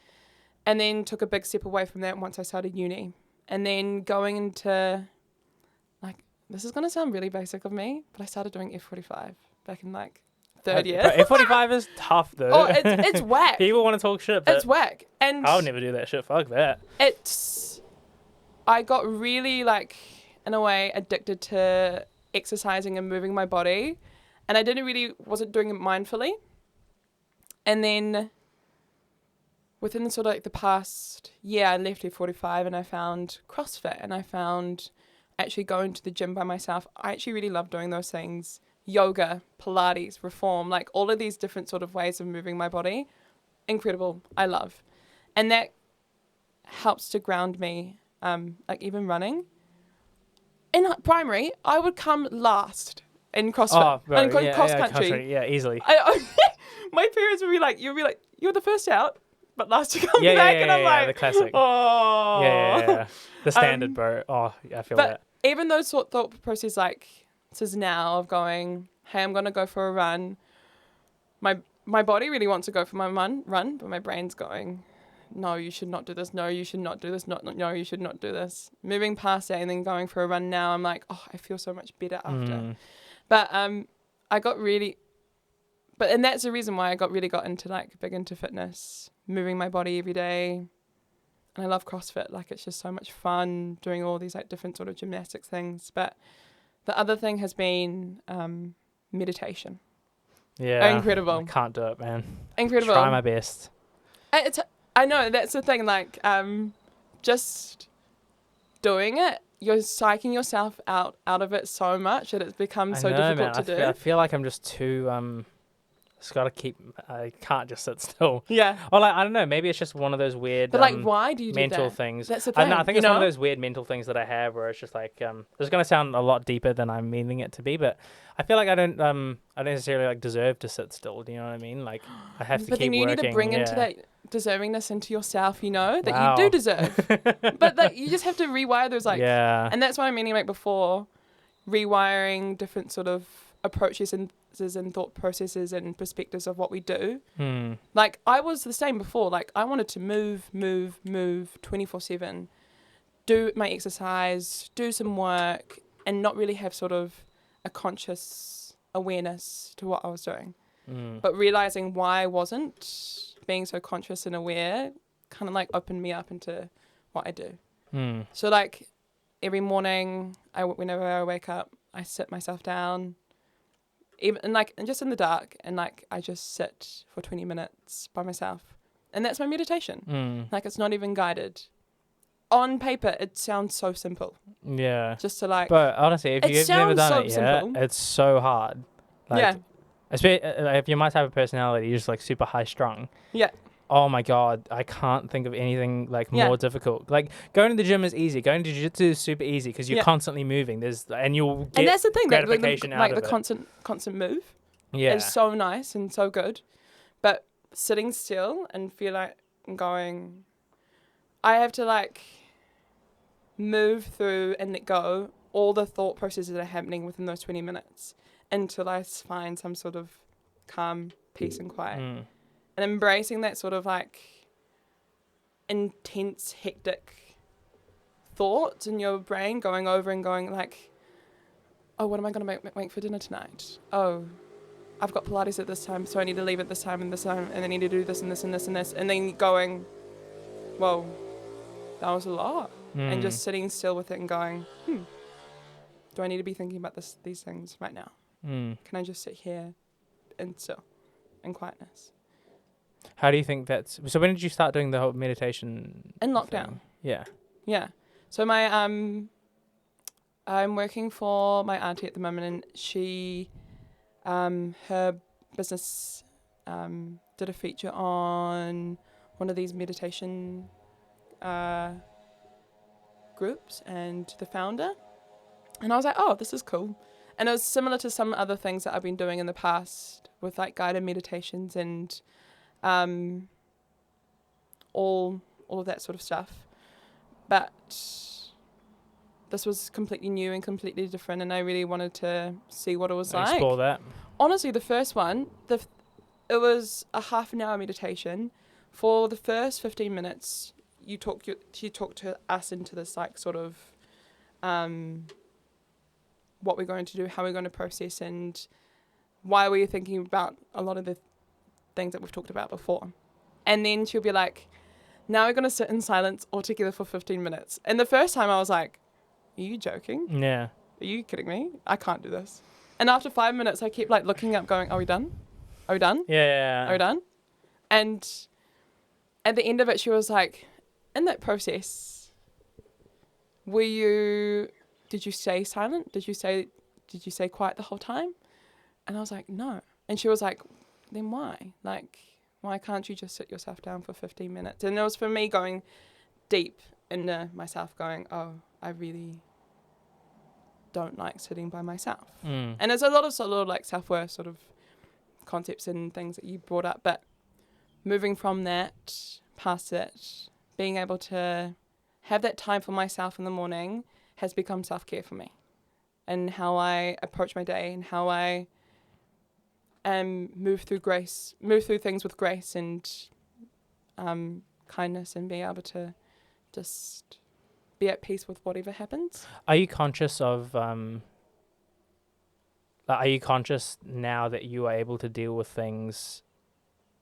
And then took a big step away from that once I started uni. And then going into, like, this is going to sound really basic of me, but I started doing F45 back in like third year. F45 is tough though. Oh, it's whack. People want to talk shit, but it's whack. And I'll never do that shit. Fuck that. I got really like, in a way, addicted to exercising and moving my body. And I wasn't doing it mindfully. And then within sort of like the past year, I left F45 and I found CrossFit and I found actually going to the gym by myself. I actually really love doing those things. Yoga, Pilates, Reform, like all of these different sort of ways of moving my body. Incredible. I love. And that helps to ground me, like even running. In primary, I would come last in CrossFit. Cross country. Yeah, easily. My parents would be like, you're the first out, but last to come back. And I'm like, the classic. Oh. Yeah. The standard, bro. Oh, I feel that. But even those thought processes, like, this is now of going, hey, I'm going to go for a run. My body really wants to go for my run, but my brain's going, no, you should not do this. No, you should not do this. No, you should not do this. Moving past that and then going for a run now, I'm like, oh, I feel so much better after. But I got really, and that's the reason why I got big into fitness, moving my body every day. And I love CrossFit. Like, it's just so much fun doing all these like different sort of gymnastics things. But the other thing has been meditation. Yeah. Incredible. I can't do it, man. Incredible. Try my best. I know, that's the thing. Like, just doing it, you're psyching yourself out of it so much that it's become so difficult to do. I feel like I'm just too just gotta keep. I can't just sit still. Yeah. Or like I don't know. Maybe it's just one of those weird. But like, why do you do mental that? things? That's the I thing. don't know, I think it's one of those weird mental things that I have where it's just like this is gonna sound a lot deeper than I'm meaning it to be, but I feel like I don't necessarily like deserve to sit still. Do you know what I mean? Like I have to but keep then you working. need to bring into that deservingness into yourself. You know that you do deserve. But like, you just have to rewire those and that's what I'm meaning like before, rewiring different sort of approaches and thought processes and perspectives of what we do. Like I was the same before. Like I wanted to move 24/7, do my exercise, do some work, and not really have sort of a conscious awareness to what I was doing. But realizing why I wasn't being so conscious and aware kind of like opened me up into what I do. So like every morning, whenever I wake up, I sit myself down, and just in the dark, and like I just sit for 20 minutes by myself, and that's my meditation. Like it's not even guided. On paper, it sounds so simple. Yeah. Just to like. But honestly, if you've never done it yet, it's so hard. Like, especially if you're my type of personality, you're just like super high strung. Yeah. Oh my God, I can't think of anything like more difficult. Like going to the gym is easy. Going to jiu-jitsu is super easy because you're constantly moving. And you'll get and that's the thing, gratification out of it. Like the constant move is so nice and so good. But sitting still and feel like going, I have to like move through and let go all the thought processes that are happening within those 20 minutes until I find some sort of calm, peace and quiet. And embracing that sort of like intense, hectic thoughts in your brain going over and going like, oh, what am I going to make for dinner tonight? Oh, I've got Pilates at this time, so I need to leave at this time, and I need to do this and this and this and this. And then going, whoa, that was a lot. And just sitting still with it and going, do I need to be thinking about these things right now? Can I just sit here and still in quietness? How do you think that's... So when did you start doing the whole meditation? In lockdown. Thing? Yeah. Yeah. So my I'm working for my auntie at the moment, and she her business did a feature on one of these meditation groups and the founder. And I was like, oh, this is cool. And it was similar to some other things that I've been doing in the past with like guided meditations and all of that sort of stuff. But this was completely new and completely different, and I really wanted to see what it was like. Explore that. Honestly, the first one, it was a half an hour meditation. For the first 15 minutes, she talked to us into this like sort of what we're going to do, how we're going to process, and why we're thinking about a lot of the things that we've talked about before. And then she'll be like, now we're going to sit in silence all together for 15 minutes. And the first time I was like, are you joking? Yeah. Are you kidding me? I can't do this. And after 5 minutes, I keep like looking up going, are we done? Are we done? Yeah. Are we done? And at the end of it, she was like, in that process, did you stay silent? Did you stay quiet the whole time? And I was like, no. And she was like, then why? Like, why can't you just sit yourself down for 15 minutes? And it was for me going deep into myself going, oh, I really don't like sitting by myself. And there's a lot of sort of like self-worth sort of concepts and things that you brought up, but moving from that, past it, being able to have that time for myself in the morning has become self-care for me, and how I approach my day and how I move through things with grace and kindness, and be able to just be at peace with whatever happens. Are you conscious of are you conscious now that you are able to deal with things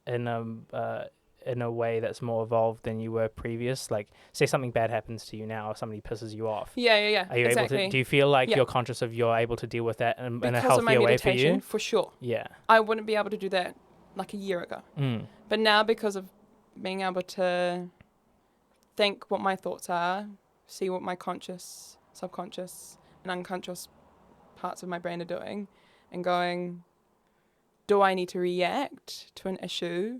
in a way that's more evolved than you were previous? Like, say something bad happens to you now, or somebody pisses you off. Yeah. Are you exactly. able to? Do you feel like you're conscious of you're able to deal with that in a Because of my healthier way for meditation, you? for sure. Yeah. I wouldn't be able to do that like a year ago. But now, because of being able to think what my thoughts are, see what my conscious, subconscious, and unconscious parts of my brain are doing, and going, do I need to react to an issue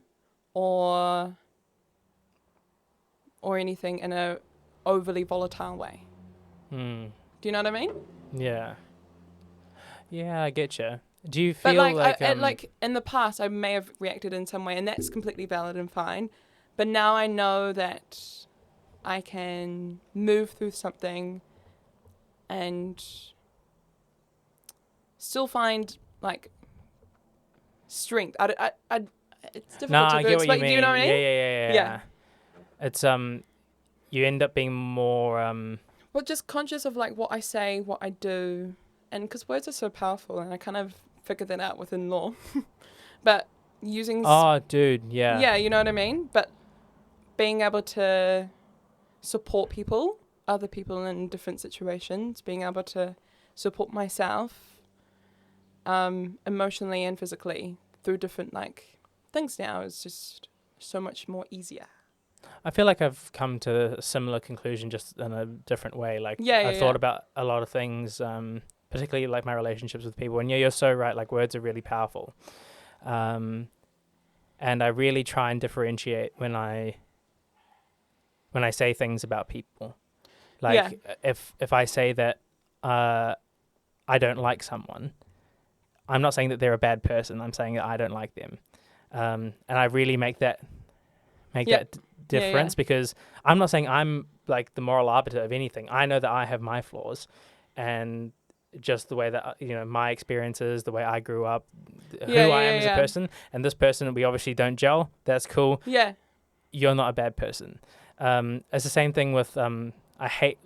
or anything in a overly volatile way? Do you know what I mean? Yeah. Yeah, I get you. Do you But feel like in the past, I may have reacted in some way, and that's completely valid and fine. But now I know that I can move through something and still find like strength. It's difficult to I get what you explain. mean. Do you know what I mean? Yeah. It's you end up being more Well, just conscious of like what I say, what I do, and because words are so powerful, and I kind of figured that out within law. But using dude, yeah. yeah, you know what I mean. But being able to support people, other people in different situations, being able to support myself, emotionally and physically through different like things now is just so much more easier. I feel like I've come to a similar conclusion, just in a different way. Like, I've thought about a lot of things, particularly like my relationships with people. And yeah, you're so right. Like, words are really powerful. And I really try and differentiate when I say things about people. Like, if I say that I don't like someone, I'm not saying that they're a bad person. I'm saying that I don't like them. And I really make that difference, because I'm not saying I'm like the moral arbiter of anything. I know that I have my flaws, and just the way that my experiences, the way I grew up, who I am as a person, and this person, we obviously don't gel. That's cool. Yeah, you're not a bad person. It's the same thing with I hate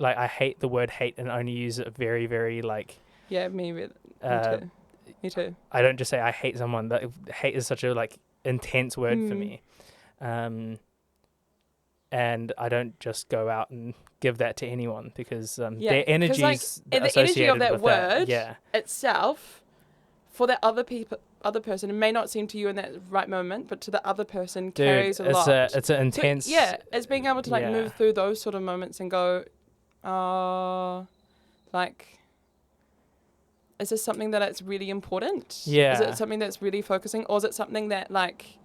the word hate, and only use it very, very like me too. I don't just say I hate someone. That hate is such a like intense word for me. And I don't just go out and give that to anyone, because their energy is the energy of that word itself, for that other person, it may not seem to you in that right moment, but to the other person carries a lot. It's an intense. So, it's being able to like move through those sort of moments and go, like, is this something that it's really important? Yeah. Is it something that's really focusing, or is it something that like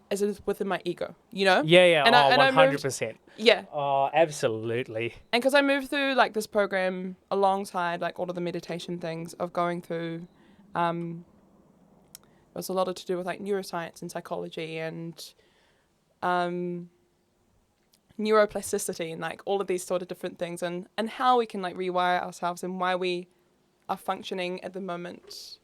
is it within my ego, Yeah. And 100%. Yeah. Oh, absolutely. And because I moved through like this program alongside like all of the meditation things of going through, it was a lot to do with like neuroscience and psychology and neuroplasticity and like all of these sort of different things, and how we can like rewire ourselves and why we are functioning at the moment,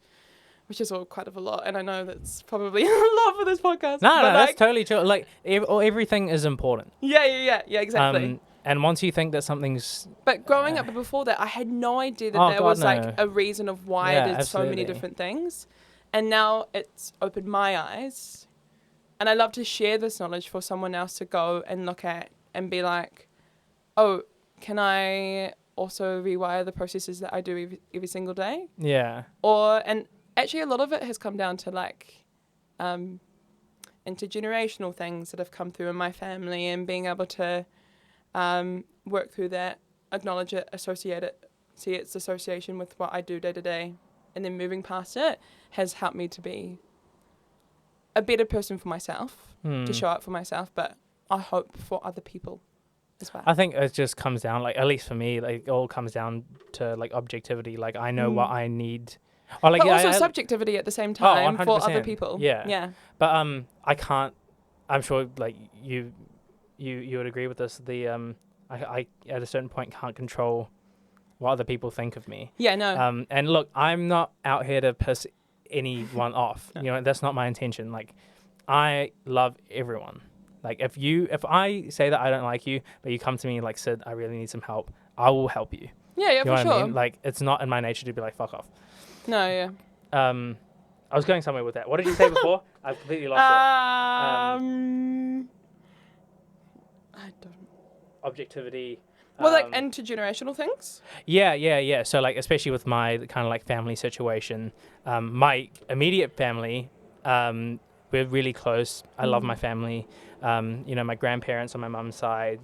which is all quite a lot. And I know that's probably a lot for this podcast. No, that's totally true. Like everything is important. Yeah, exactly. And once you think that something's... But growing up, but before that, I had no idea that there was like a reason of why I did so many different things. And now it's opened my eyes. And I love to share this knowledge for someone else to go and look at and be like, oh, can I also rewire the processes that I do every single day? Yeah. And actually a lot of it has come down to like intergenerational things that have come through in my family, and being able to work through that, acknowledge it, associate it, see its association with what I do day to day, and then moving past it has helped me to be a better person for myself, to show up for myself, but I hope for other people as well. I think it just comes down, like, at least for me, like, it all comes down to like objectivity. Like, I know what I need. Or like, but also subjectivity at the same time for other people. Yeah. But I can't. I'm sure like you would agree with this. I at a certain point can't control what other people think of me. Yeah, no. And look, I'm not out here to piss anyone off. No. That's not my intention. Like, I love everyone. Like, if I say that I don't like you, but you come to me like, Sid, I really need some help, I will help you. Yeah, for sure. I mean? Like, it's not in my nature to be like, fuck off. No, yeah. I was going somewhere with that. What did you say before? I've completely lost it. I don't. Objectivity. Well, like intergenerational things? Yeah. So, like, especially with my kind of like family situation, my immediate family, we're really close. I love my family. My grandparents on my mum's side,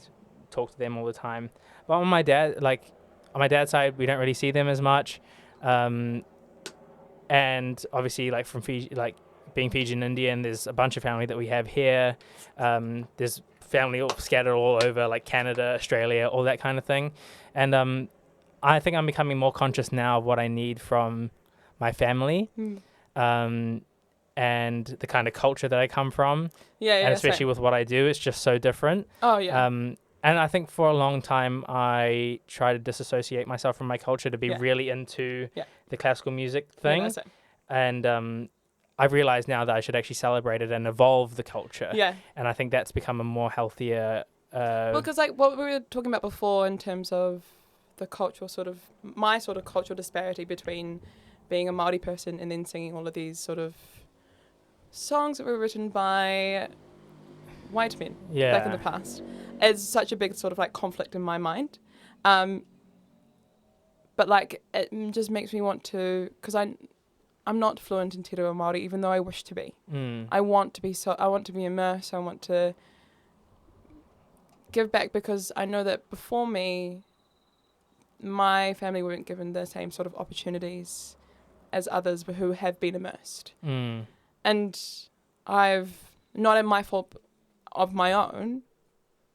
talk to them all the time. But on my dad's side, we don't really see them as much. And obviously, like from Fiji, like being Fijian Indian, there's a bunch of family that we have here. There's family all scattered all over, like Canada, Australia, all that kind of thing. And I think I'm becoming more conscious now of what I need from my family, and the kind of culture that I come from. And especially with what I do, it's just so different. Oh yeah. And I think for a long time, I tried to disassociate myself from my culture to be really into the classical music thing. And I've realized now that I should actually celebrate it and evolve the culture. Yeah. And I think that's become a more healthier... well, because like what we were talking about before in terms of the cultural my sort of cultural disparity between being a Māori person and then singing all of these sort of songs that were written by white men back in the past is such a big sort of like conflict in my mind. But like it just makes me want to, because I'm not fluent in Te Reo Māori, even though I wish to be. I want to be immersed. I want to give back, because I know that before me, my family weren't given the same sort of opportunities as others who have been immersed. And I've, not in my fault of my own,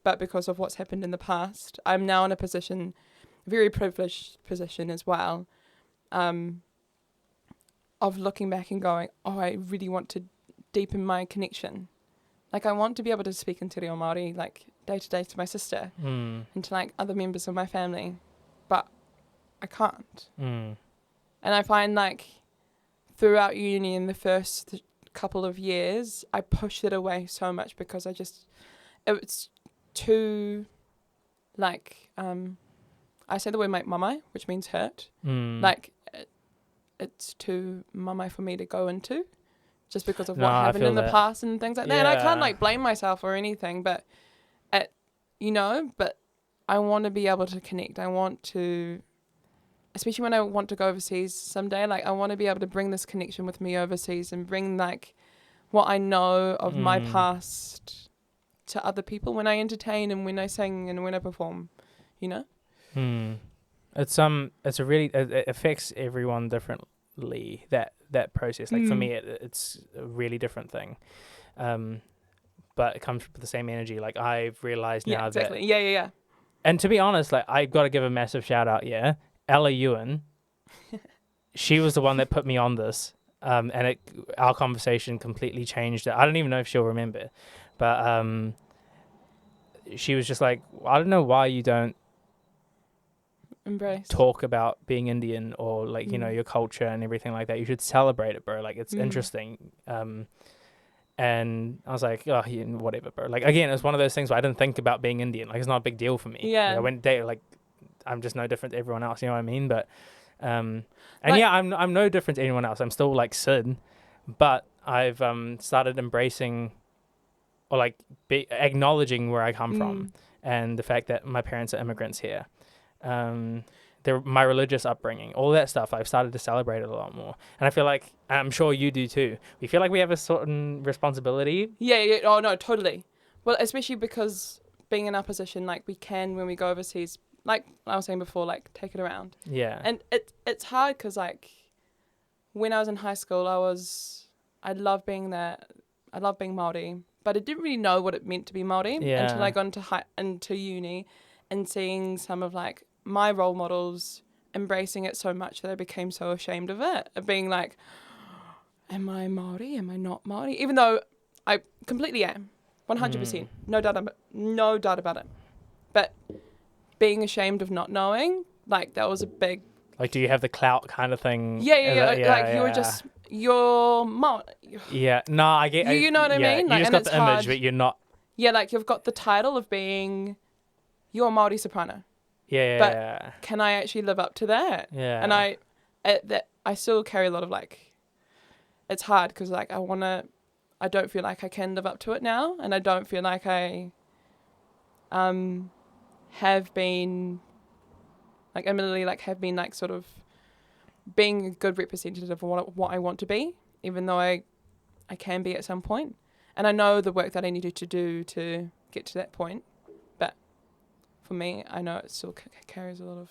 but because of what's happened in the past, I'm now in a position, very privileged position as well, of looking back and going, oh, I really want to deepen my connection. Like, I want to be able to speak in Te Reo Māori, like, day to day to my sister and to, like, other members of my family, but I can't. And I find, like, throughout uni in the first couple of years, I pushed it away so much because it's too, like, I say the word like mamai, which means hurt. Like, it's too mamai for me to go into, just because of what happened in the past and things like that. And I can't like blame myself or anything, but but I want to be able to connect. I want to, especially when I want to go overseas someday, like I want to be able to bring this connection with me overseas and bring like what I know of my past to other people when I entertain and when I sing and when I perform, you know? It's a really, it affects everyone differently, that process. Like for me, it's a really different thing. But it comes with the same energy. Like I've realized now that... Yeah. And to be honest, like I've got to give a massive shout out, Ella Ewan. She was the one that put me on this. And our conversation completely changed it. I don't even know if she'll remember. But she was just like, I don't know why you don't embrace, talk about being Indian or like, your culture and everything like that. You should celebrate it, bro. Like it's interesting. And I was like, oh, yeah, whatever, bro. Like, again, it was one of those things where I didn't think about being Indian. Like, it's not a big deal for me. Yeah. Like, I went there, like, I'm just no different to everyone else. You know what I mean? But, and like, I'm no different to anyone else. I'm still like Sid, but I've started embracing or like acknowledging where I come from and the fact that my parents are immigrants here. My religious upbringing, all that stuff, I've started to celebrate it a lot more. And I feel like, I'm sure you do too, we feel like we have a certain responsibility. Yeah. Oh, no, totally. Well, especially because being in our position, like we can, when we go overseas, like I was saying before, like take it around. Yeah. And it's hard because like when I was in high school, I love being there. I love being Māori, but I didn't really know what it meant to be Māori until I got into uni and seeing some of like my role models embracing it so much that I became so ashamed of it, of being like, am I Māori? Am I not Māori? Even though I completely am, 100%, no doubt about it. But being ashamed of not knowing, like that was a big... Like, do you have the clout kind of thing? You're Māori. Yeah, no, I get... You know what I mean? You just got the image, but you're not... Yeah, like you've got the title of being... You're a Māori soprano. But can I actually live up to that? Yeah. And I still carry a lot of like, it's hard because like I don't feel like I can live up to it now, and I don't feel like I have been like admittedly like have been like sort of being a good representative of what I want to be, even though I can be at some point, and I know the work that I needed to do to get to that point, but for me, I know it still carries a lot of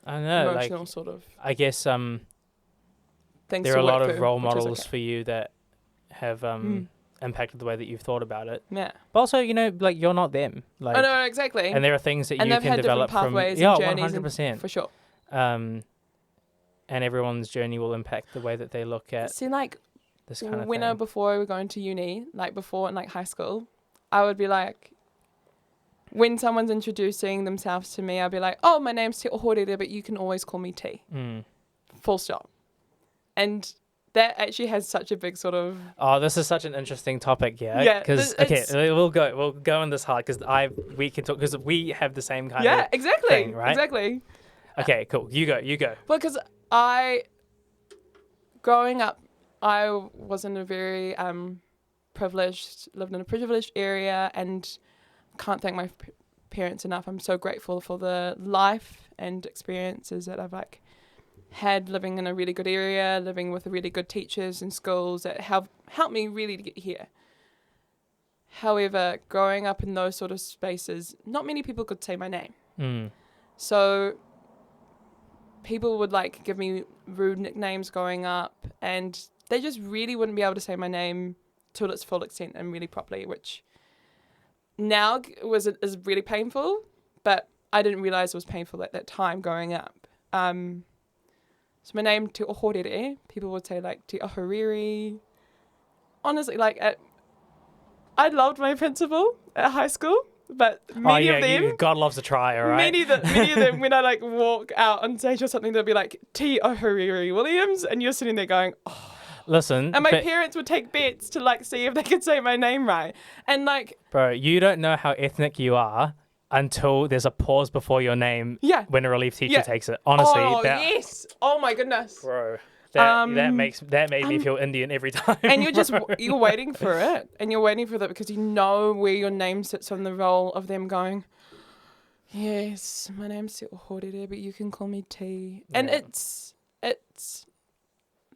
I don't know, emotional like, sort of I guess things. there to are a lot work of through, role which is models okay. for you that have impacted the way that you've thought about it. Yeah. But also, you know, like, you're not them. Like, I know, exactly. and there are things that And you they've can had different develop from. pathways Yeah, and journeys 100%. for sure. And everyone's journey will impact the way that they look at See, like, this kind of when thing. before we were going to uni, like before in like high school, I would be like, when someone's introducing themselves to me, I'd be like, oh, my name's Te Ohorere, but you can always call me T. Full stop. And that actually has such a big sort of... Oh, this is such an interesting topic, yeah. Yeah, Because we'll go on this hard because we can talk because we have the same kind of exactly thing, right? Exactly. Okay, cool. You go. Well, because growing up, I was in a very lived in a privileged area, and can't thank my parents enough. I'm so grateful for the life and experiences that I've like had living in a really good area, living with really good teachers and schools that have helped me really to get here. However, growing up in those sort of spaces, not many people could say my name. So people would like give me rude nicknames growing up, and they just really wouldn't be able to say my name to its full extent and really properly, which now is really painful, but I didn't realize it was painful at that time growing up. So my name, Te Ohorere, people would say like Te Ohorere. Honestly, like I loved my principal at high school, but many of them... God loves a try, all right? Many of them, when I like walk out on stage or something, they'll be like, Te Ohorere Williams, and you're sitting there going, oh. Listen. And my parents would take bets to like see if they could say my name right. And like... Bro, you don't know how ethnic you are until there's a pause before your name when a relief teacher takes it. Honestly. Yes. Oh my goodness. Bro. That made me feel Indian every time. And you're waiting for it. And you're waiting for that because you know where your name sits on the roll of them going, yes, my name's Te Ohorere, but you can call me T. And it's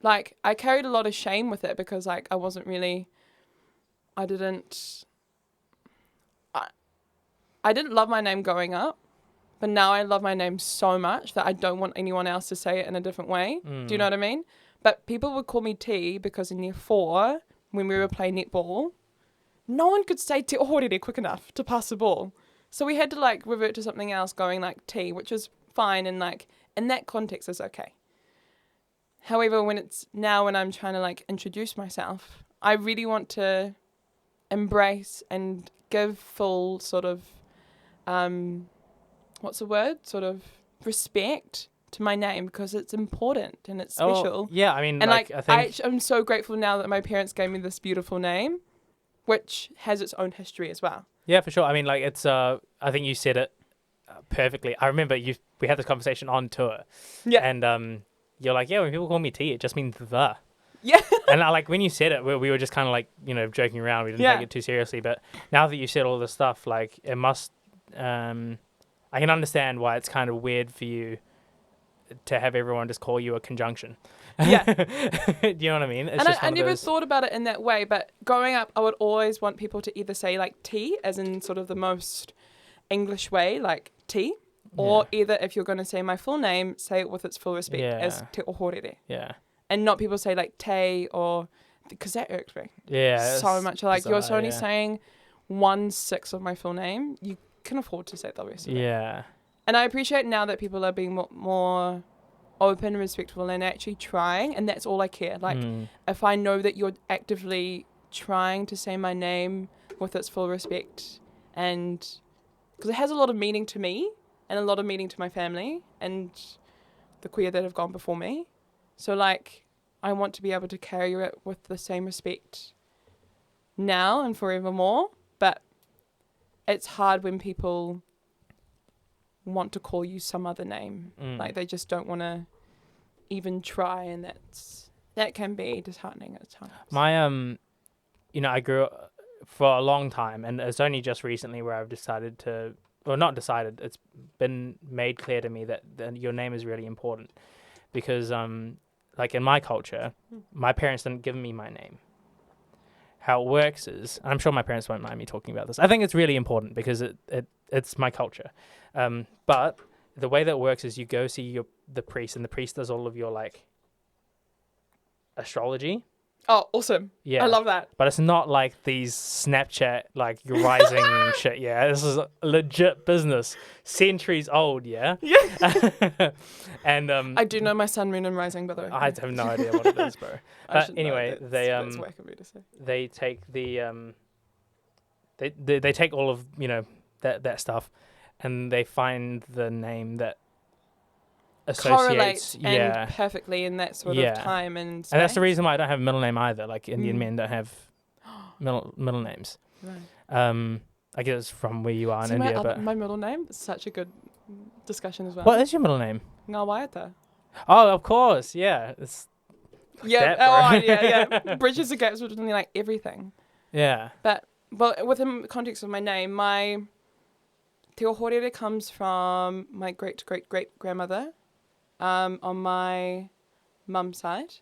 like I carried a lot of shame with it because like I didn't love my name growing up, but now I love my name so much that I don't want anyone else to say it in a different way. Do you know what I mean? But people would call me T because in year 4, when we were playing netball, no one could say Te Ohorere quick enough to pass the ball. So we had to like revert to something else going like T, which is fine and like in that context is okay. However, when I'm trying to like introduce myself, I really want to embrace and give full sort of sort of respect to my name because it's important and it's special. Yeah, I mean, and like, I think I'm so grateful now that my parents gave me this beautiful name, which has its own history as well. Yeah, for sure. I mean, like, it's I think you said it perfectly. I remember we had this conversation on tour. Yeah. And you're like, yeah, when people call me T, it just means the. Yeah. And like when you said it, we were just kind of like, you know, joking around. We didn't take it too seriously. But now that you said all this stuff, like it must. I can understand why it's kind of weird for you to have everyone just call you a conjunction. Yeah. Do you know what I mean? It's and I never thought about it in that way, but growing up, I would always want people to either say like T, as in sort of the most English way, like T, or either if you're going to say my full name, say it with its full respect as Te Ohorere. Yeah. And not people say like Te or... Because that irks me. Yeah. So much. Like, you're only saying 1/6 of my full name. You can afford to say the rest of it. Yeah. And I appreciate now that people are being more open and respectful and actually trying, and that's all I care. Like, if I know that you're actively trying to say my name with its full respect, and because it has a lot of meaning to me and a lot of meaning to my family and the queer that have gone before me. So, like, I want to be able to carry it with the same respect now and forevermore, but it's hard when people want to call you some other name. Like, they just don't want to even try, and that can be disheartening at times. My, you know, I grew up for a long time, and it's only just recently where I've decided to, well, not decided, it's been made clear to me that your name is really important because, like in my culture, my parents didn't give me my name. How it works is, and I'm sure my parents won't mind me talking about this, I think it's really important because it it's my culture. But the way that works is you go see the priest, and the priest does all of your like astrology. Oh, awesome. Yeah. I love that. But it's not like these Snapchat, like your rising shit. Yeah. This is legit business. Centuries old. Yeah. Yeah. And I do know my sun, moon, and rising, by the way. I have no idea what it is, bro. But anyway, that's whack of me to say. they take the they take all of that stuff, and they find the name that associates and perfectly in that sort of time and space. And that's the reason why I don't have a middle name either. Like Indian men don't have middle names. Right. I guess it's from where you are in See, India. But my middle name is such a good discussion as well. What is your middle name? Ngawaiata. Oh, of course, yeah. It's yeah. Bridges the gaps between like everything. Yeah. But within the context of my name, my Te Ohorere comes from my great grandmother, on my mum's side,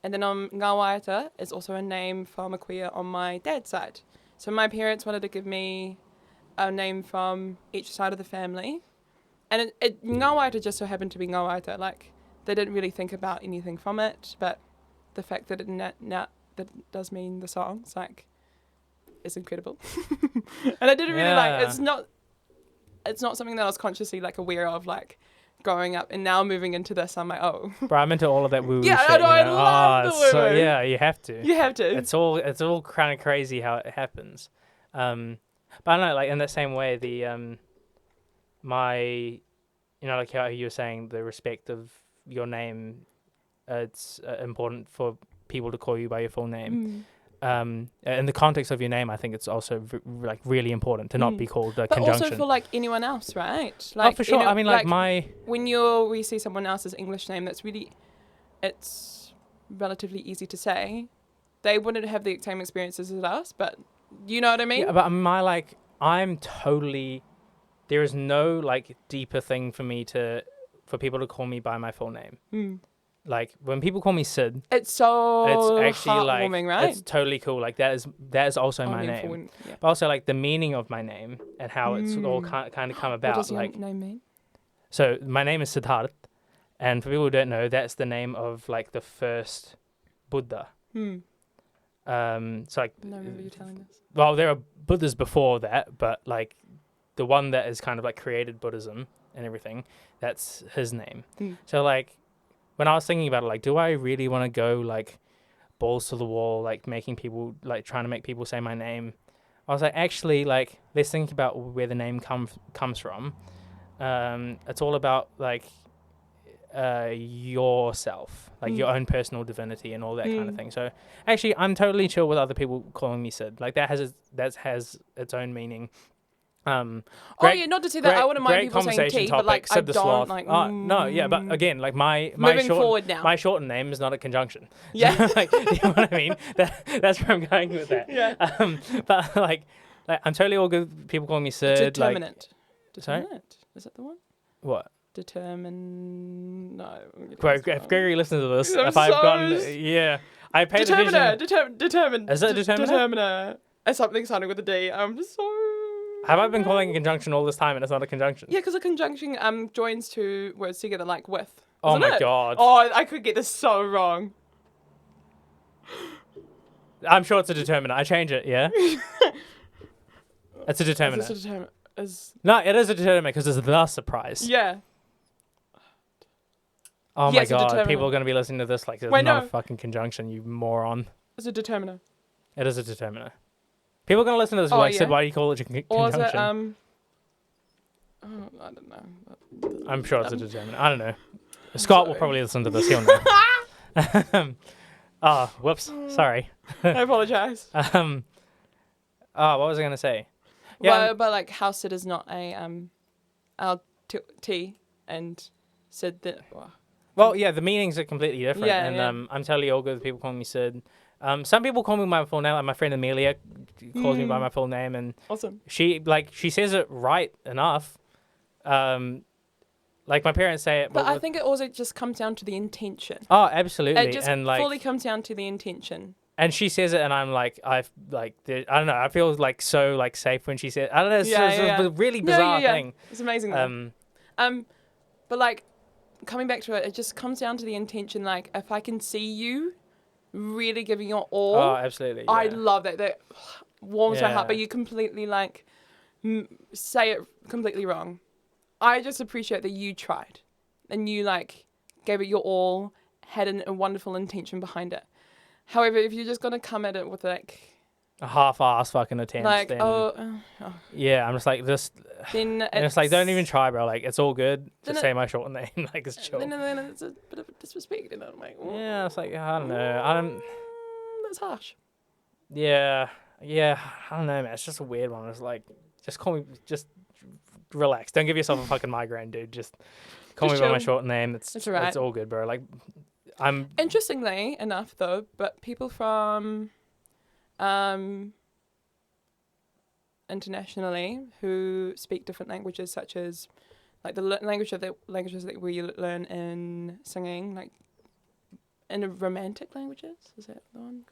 and then Ngawaiata is also a name from a queer on my dad's side. So my parents wanted to give me a name from each side of the family, and Ngawaiata just so happened to be Ngawaiata. Like they didn't really think about anything from it, but the fact that that does mean the songs like is incredible. And I didn't really like. It's not something that I was consciously like aware of, like growing up, and now moving into this, I'm like, oh. Bro, I'm into all of that woo-woo yeah, shit. I know, I love the woo-woo. So, yeah, you have to. You have to. It's all kind of crazy how it happens. But I don't know, like in that same way, the like how you were saying, the respect of your name, it's important for people to call you by your full name. In the context of your name, I think it's also like really important to not be called a conjunction. But also for like anyone else, right? Like, for sure. I mean, like when we see someone else's English name, it's relatively easy to say. They wouldn't have the same experiences as us, but you know what I mean? Yeah, but there is no like deeper thing for people to call me by my full name. Like when people call me Sid, it's actually heartwarming, like right? It's totally cool. Like that is also my name, but also like the meaning of my name and how it's all kind of come about. What does your like name mean? So my name is Siddharth, and for people who don't know, that's the name of like the first Buddha. So like No, remember you telling us. Well, there are Buddhas before that, but like the one that is kind of like created Buddhism and everything, that's his name. So like when I was thinking about it, like, do I really want to go like balls to the wall, like trying to make people say my name? I was like, actually, like, let's think about where the name comes from. It's all about like yourself, like your own personal divinity and all that kind of thing. So actually, I'm totally chill with other people calling me Sid. Like that has its own meaning. Not to say that I wouldn't mind people saying T, but like I don't like. No, yeah, but again, like my shortened name is not a conjunction. Yeah, so, like, you know what I mean? That's where I'm going with that. Yeah. But like I'm totally all good with people calling me Sid. Determinate. Sorry? Is that the one? What? Determine. No. If Gregory listens to this, I paid Determiner. attention. Determine. Is it determiner? Determiner. Something starting with a D. I'm so. Have I been calling a conjunction all this time and it's not a conjunction? Yeah, because a conjunction joins two words together, like with. Oh my god. Oh, I could get this so wrong. I'm sure it's a determiner. I change it, yeah? It's a determiner. No, it is a determiner because it's the surprise. Yeah. Oh my god, people are going to be listening to this like it's not a fucking conjunction, you moron. It's a determiner. It is a determiner. People are going to listen to this Sid, why do you call it a conjunction? Or is it, I don't know. I'm sure it's a determiner. I don't know. Scott will probably listen to this, he'll know. Whoops, sorry. I apologize. What was I going to say? Yeah, but like how Sid is not a T and Sid that. Well, yeah, the meanings are completely different, I'm totally all good with people calling me Sid. Some people call me by my full name, like my friend Amelia calls me by my full name, and awesome. She says it right enough. Like my parents say it, but I think it also just comes down to the intention. Oh, absolutely, It just fully comes down to the intention. And she says it, and I'm like, I don't know. I feel like so like safe when she says. I don't know. It's a really bizarre thing. It's amazing. But like coming back to it, it just comes down to the intention. Like if I can see you really giving your all, oh, absolutely. Yeah. I love that. That warms my heart. But you completely like say it completely wrong. I just appreciate that you tried, and you like gave it your all, had a wonderful intention behind it. However, if you're just gonna come at it with like a half-ass fucking attempt, like then yeah, I'm just like this. Then it's like don't even try, bro. Like it's all good. Just say my short name, like it's chill. Then it's a bit of a disrespect, and I'm like, yeah, it's like I don't know. That's harsh. Yeah, I don't know, man. It's just a weird one. It's like just call me, just relax. Don't give yourself a fucking migraine, dude. Just call me by my short name. It's all right. It's all good, bro. Like. Interestingly enough, though, but people from internationally who speak different languages, such as like the languages that we learn in singing, like in the romantic languages, is that the one?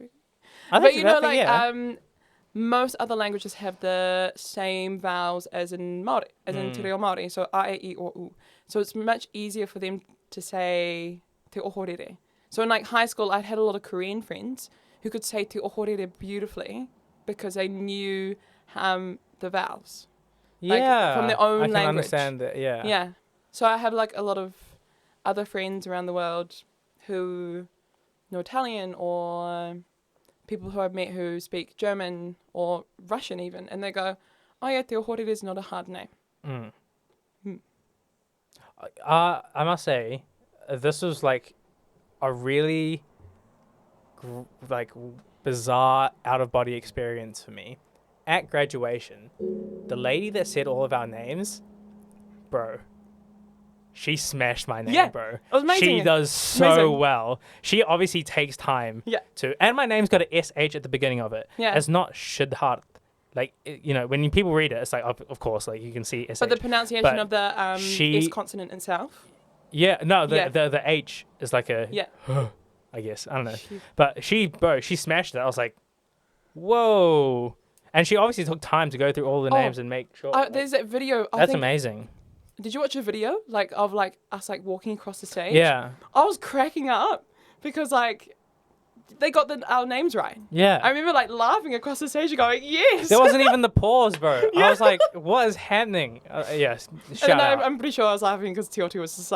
Most other languages have the same vowels as in Māori, as in Te Reo Māori, so a, e, I, o, u. So it's much easier for them to say Te Ohorere. So in like high school, I had a lot of Korean friends who could say Te Ohorere beautifully because they knew the vowels. Yeah, from their own language. I can understand that. Yeah. Yeah. So I have like a lot of other friends around the world who know Italian, or people who I've met who speak German or Russian even, and they go, "Oh yeah, Te Ohorere is not a hard name." I must say, this was like a really bizarre out of body experience for me. At graduation, the lady that said all of our names, bro, she smashed my name, bro. It was amazing. She does so well. She obviously takes time to, and my name's got an SH at the beginning of it. Yeah. It's not Shidhart. Like, you know, when people read it, it's like, of course, like you can see SH. But the pronunciation of the S consonant itself. Yeah, no, the H is like a, I guess, I don't know. But she smashed it. I was like, whoa. And she obviously took time to go through all the names and make sure. There's that video. That's amazing. Did you watch a video of us walking across the stage? Yeah. I was cracking up because they got our names right. Yeah. I remember laughing across the stage and going, yes. There wasn't even the pause, bro. I was like, what is happening? Yes. Shout out. I'm pretty sure I was laughing because Teotihuaca was just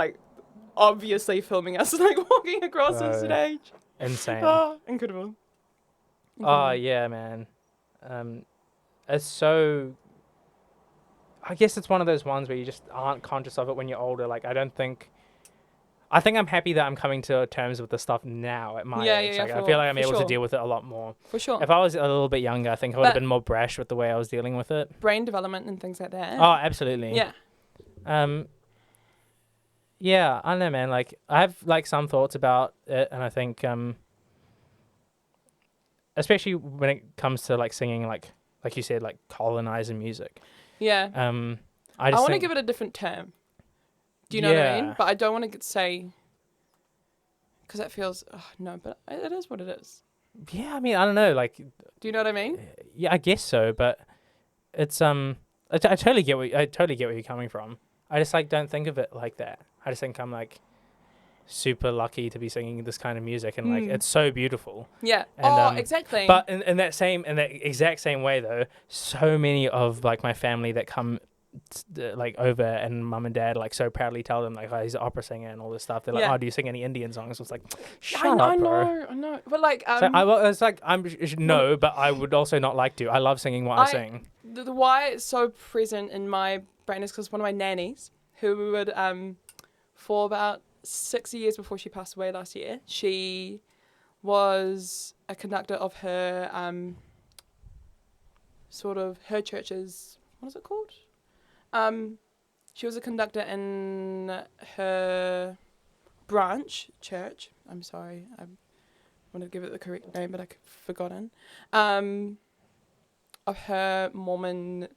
obviously filming us walking across the stage. Insane. Oh, incredible. Oh yeah, man. It's so. I guess it's one of those ones where you just aren't conscious of it when you're older. Like I think I'm happy that I'm coming to terms with the stuff now at my age. I feel like I'm able to deal with it a lot more. For sure. If I was a little bit younger, I think I would have been more brash with the way I was dealing with it. Brain development and things like that. Oh, absolutely. Yeah. Yeah, I don't know, man. Like I have some thoughts about it, and I think especially when it comes to singing, like you said, colonizing music. Yeah. I want to give it a different term. Do you know what I mean? But I don't want to say, because that feels no. But it is what it is. Yeah, I mean, I don't know. Do you know what I mean? Yeah, I guess so. But it's I totally get where you're coming from. I just don't think of it like that. I just think I'm super lucky to be singing this kind of music, and it's so beautiful. Yeah. And, exactly. But in that exact same way though, so many of my family that come over, and mum and dad so proudly tell them he's an opera singer and all this stuff. They're like, oh, do you sing any Indian songs? It's shut up, bro. I know. But no, but I would also not like to. I love singing what I sing. The why it's so present in my brain is because one of my nannies, who would for about 6 years before she passed away last year, she was a conductor of her her church's, what is it called? She was a conductor in her branch church. I'm sorry, I wanted to give it the correct name, but I've forgotten. Of her Mormon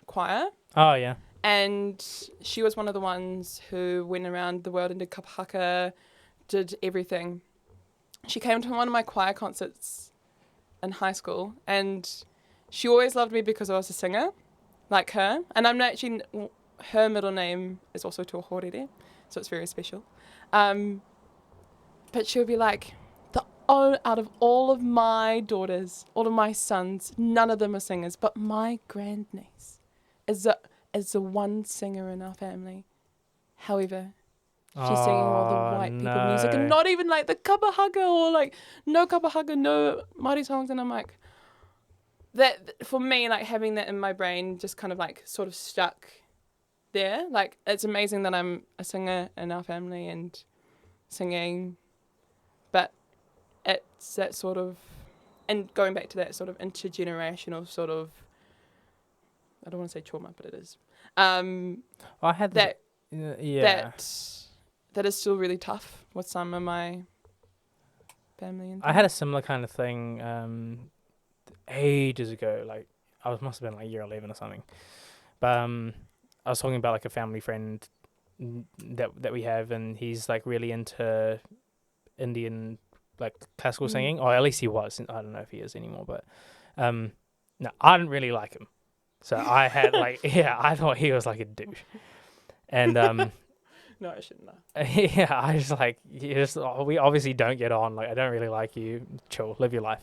choir. Oh yeah. And she was one of the ones who went around the world and did kapahaka, did everything. She came to one of my choir concerts in high school, and she always loved me because I was a singer, like her. And I'm actually, her middle name is also Te Ohorere, so it's very special. But she would be like, out of all of my daughters, all of my sons, none of them are singers, but my grandniece is the one singer in our family. However, she's singing all the white people music, and not even like the kapahaga or like no kapahaga, no Māori songs. And I'm like, that for me, like having that in my brain just kind of like sort of stuck there. Like, it's amazing that I'm a singer in our family and singing, but it's that sort of, and going back to that sort of intergenerational sort of, I don't want to say trauma, but it is. I had that. Yeah. That is still really tough with some of my family. And I had a similar kind of thing ages ago. Like, must have been like year 11 or something. But I was talking about like a family friend that we have, and he's like really into Indian like classical singing, or at least he was. I don't know if he is anymore, but no, I didn't really like him. So I had like, I thought he was like a douche. And no, I shouldn't have. yeah, I was like, we obviously don't get on. Like, I don't really like you. Chill, live your life.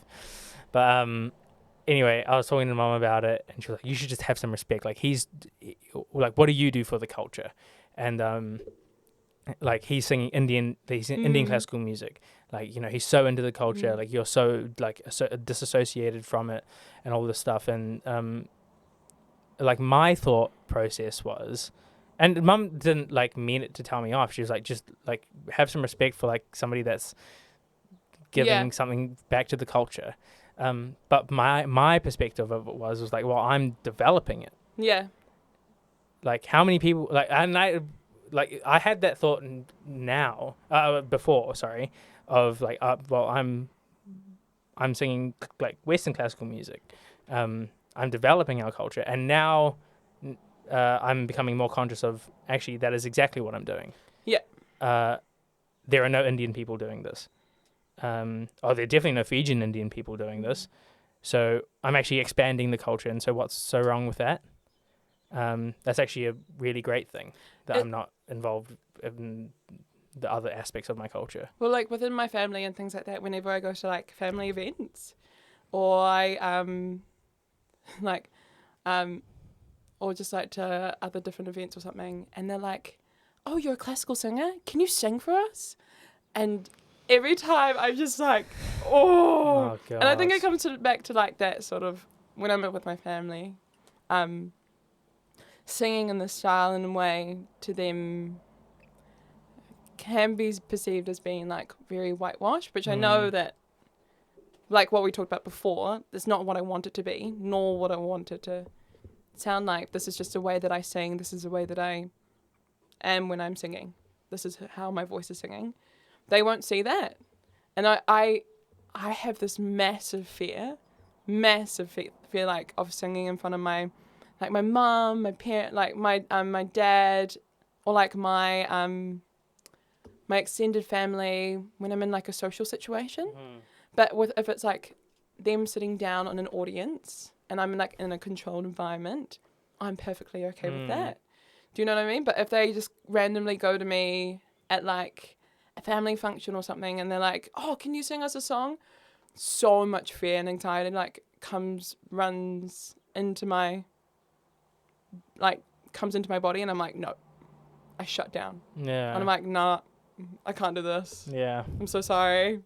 But anyway, I was talking to Mum about it, and she was like, you should just have some respect. Like, what do you do for the culture? And like, he's singing Indian classical music. Like, he's so into the culture. Like, you're so like so disassociated from it and all this stuff. And like, my thought process was, and Mum didn't like mean it to tell me off. She was like, just like have some respect for like somebody that's giving something back to the culture. But my perspective of it was like, well, I'm developing it. Yeah. Like, how many people I had that thought before, of like, well, I'm singing like Western classical music. I'm developing our culture, and now I'm becoming more conscious of actually that is exactly what I'm doing. Yeah. There are no Indian people doing this. There are definitely no Fijian Indian people doing this. So I'm actually expanding the culture, and so what's so wrong with that? That's actually a really great thing that I'm not involved in the other aspects of my culture. Well, like within my family and things like that, whenever I go to like family events, or I or just like to other different events or something, and they're like, "Oh, you're a classical singer? Can you sing for us?" And every time I'm just like, oh gosh. And I think it comes back to like that sort of when I'm with my family, singing in this style and way to them can be perceived as being like very whitewashed, which I know that, like what we talked about before, it's not what I want it to be, nor what I want it to sound like. This is just a way that I sing. This is a way that I am when I'm singing. This is how my voice is singing. They won't see that. And I have this massive fear like of singing in front of my mum, my parent, like my dad, or like my extended family when I'm in like a social situation. But if it's like them sitting down on an audience and I'm like in a controlled environment, I'm perfectly okay with that. Do you know what I mean? But if they just randomly go to me at like a family function or something and they're like, "Oh, can you sing us a song?" So much fear and anxiety like runs into my body, and I'm like, no. I shut down. Yeah. And I'm like, nah, I can't do this. Yeah. I'm so sorry.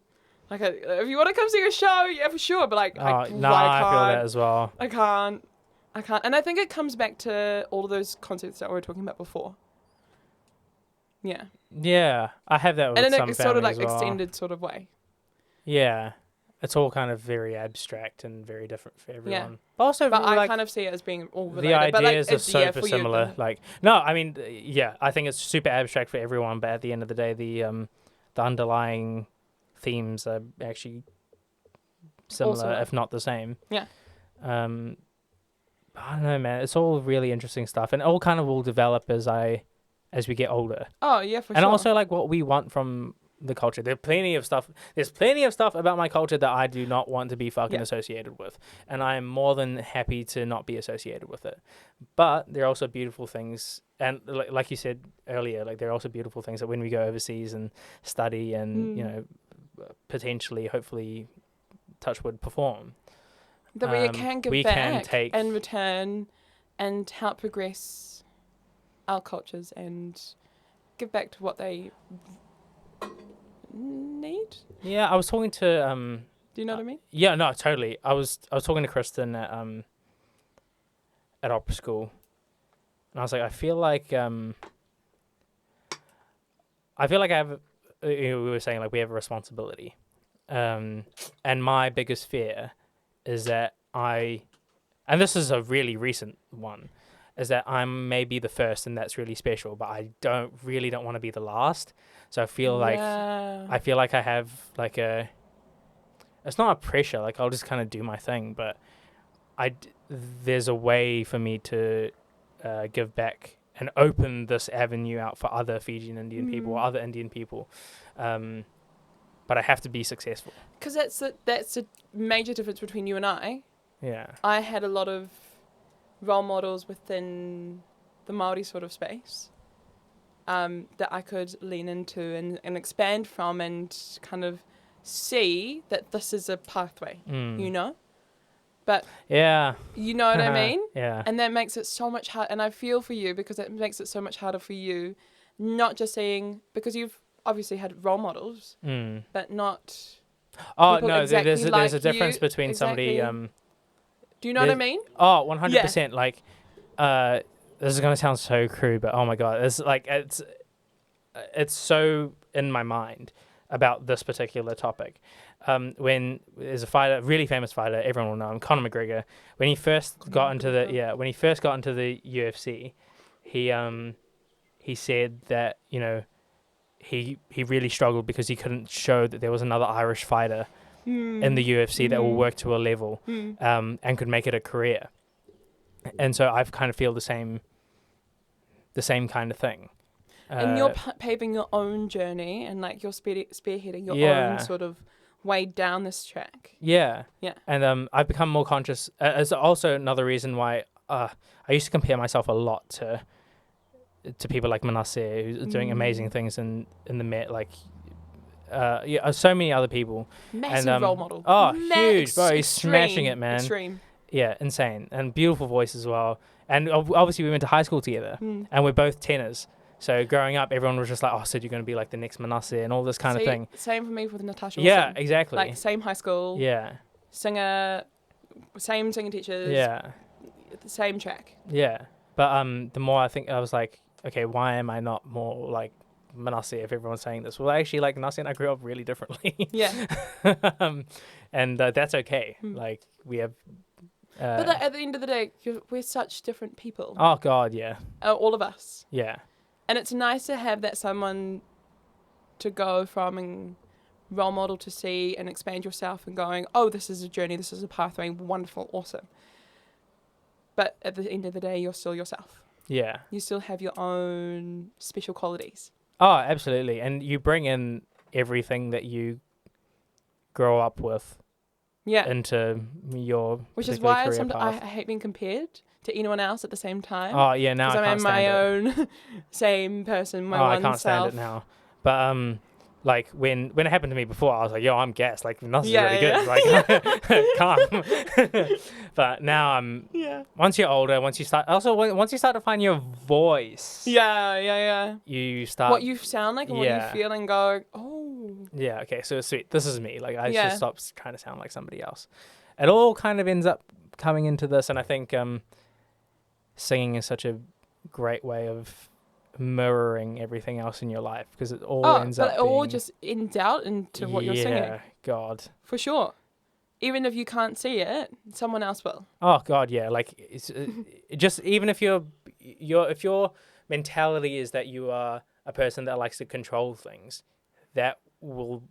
Like, if you want to come see a show, yeah, for sure. But like, I feel that as well. I can't. And I think it comes back to all of those concepts that we were talking about before. Yeah. Yeah, I have that with some families. And in a sort of like well. extended sort of way. Yeah. It's all kind of very abstract and very different for everyone. Yeah. But also, but I kind of see it as being all related. The ideas but like, are super similar. You, like, no, I mean, yeah, I think it's super abstract for everyone, but at the end of the day, the underlying themes are actually similar, if not the same. Yeah. I don't know, man. It's all really interesting stuff, and it all kind of will develop as we get older. Oh yeah, for sure. And also like what we want from the culture. There's plenty of stuff about my culture that I do not want to be fucking associated with, and I am more than happy to not be associated with it. But there are also beautiful things, and like you said earlier, like there are also beautiful things that when we go overseas and study and you know, potentially, hopefully, touch wood, perform, that we can give back and return and help progress our cultures and give back to what they need. Yeah, I was talking to do you know what I mean? Yeah, no, totally. I was talking to Kristen at opera school, and I was like, I feel like I have, we were saying, like, we have a responsibility, and my biggest fear is that and this is a really recent one, is that I'm maybe the first and that's really special, but I don't want to be the last. So I feel like I have like it's not a pressure, like I'll just kind of do my thing, but there's a way for me to give back and open this avenue out for other Fijian Indian people or other Indian people. But I have to be successful. Because that's a major difference between you and I. Yeah. I had a lot of role models within the Māori sort of space that I could lean into and expand from and kind of see that this is a pathway, you know? But yeah, you know what I mean? Yeah. And that makes it so much hard. And I feel for you because it makes it so much harder for you, not just seeing, because you've obviously had role models, but not. Oh no, there's a difference between somebody. Do you know what I mean? Oh, 100%. Like, this is gonna sound so crude, but oh my god, it's like it's so in my mind about this particular topic. When there's a fighter, really famous fighter, everyone will know him, Conor Mcgregor. When he first got into the UFC, he said that, you know, he really struggled because he couldn't show that there was another Irish fighter in the UFC that will work to a level and could make it a career. And so I've kind of feel the same kind of thing. And you're paving your own journey and like you're spearheading your own sort of way down this track. Yeah. Yeah. And I've become more conscious. It's also another reason why I used to compare myself a lot to people like Manasseh, who's doing amazing things in the Met, like so many other people. Massive role model. Oh, huge, bro! He's smashing it, man. Extreme. Yeah, insane and beautiful voice as well. And obviously we went to high school together, and we're both tenors. So growing up, everyone was just like, "Oh, Sid, you're going to be like the next Manasseh," and all this kind of thing. Same for me with Natasha. Yeah, Wilson. exactly. Like same high school. Yeah. Singer, same singing teachers. Yeah. Same track. Yeah, but the more I think, I was like, okay, why am I not more like Manasseh if everyone's saying this? Well, actually, like Manasseh and I grew up really differently. Yeah. And that's okay. Like we have. But at the end of the day, we're such different people. Oh God, yeah. All of us. Yeah. And it's nice to have that someone to go from and role model to see and expand yourself and going, oh, this is a journey, this is a pathway, wonderful, awesome. But at the end of the day, you're still yourself. Yeah. You still have your own special qualities. Oh, absolutely. And you bring in everything that you grow up with into your which is why I hate being compared to anyone else at the same time. Oh, yeah, now I can't stand it. I'm my own same person, my one self. I can't stand it now. But like when it happened to me before, I was like, yo, I'm gassed. Like nothing's really good. Like calm. But now once you're older, once you start to find your voice. Yeah. You start what you sound like and what you feel and go, oh. Yeah, okay, so sweet. This is me. Like I should stop trying to sound like somebody else. It all kind of ends up coming into this, and I think singing is such a great way of mirroring everything else in your life because it all ends up being... all just ends out into what you're singing. Yeah, God. For sure. Even if you can't see it, someone else will. Oh, God, yeah. Like, it's just even if if your mentality is that you are a person that likes to control things, that will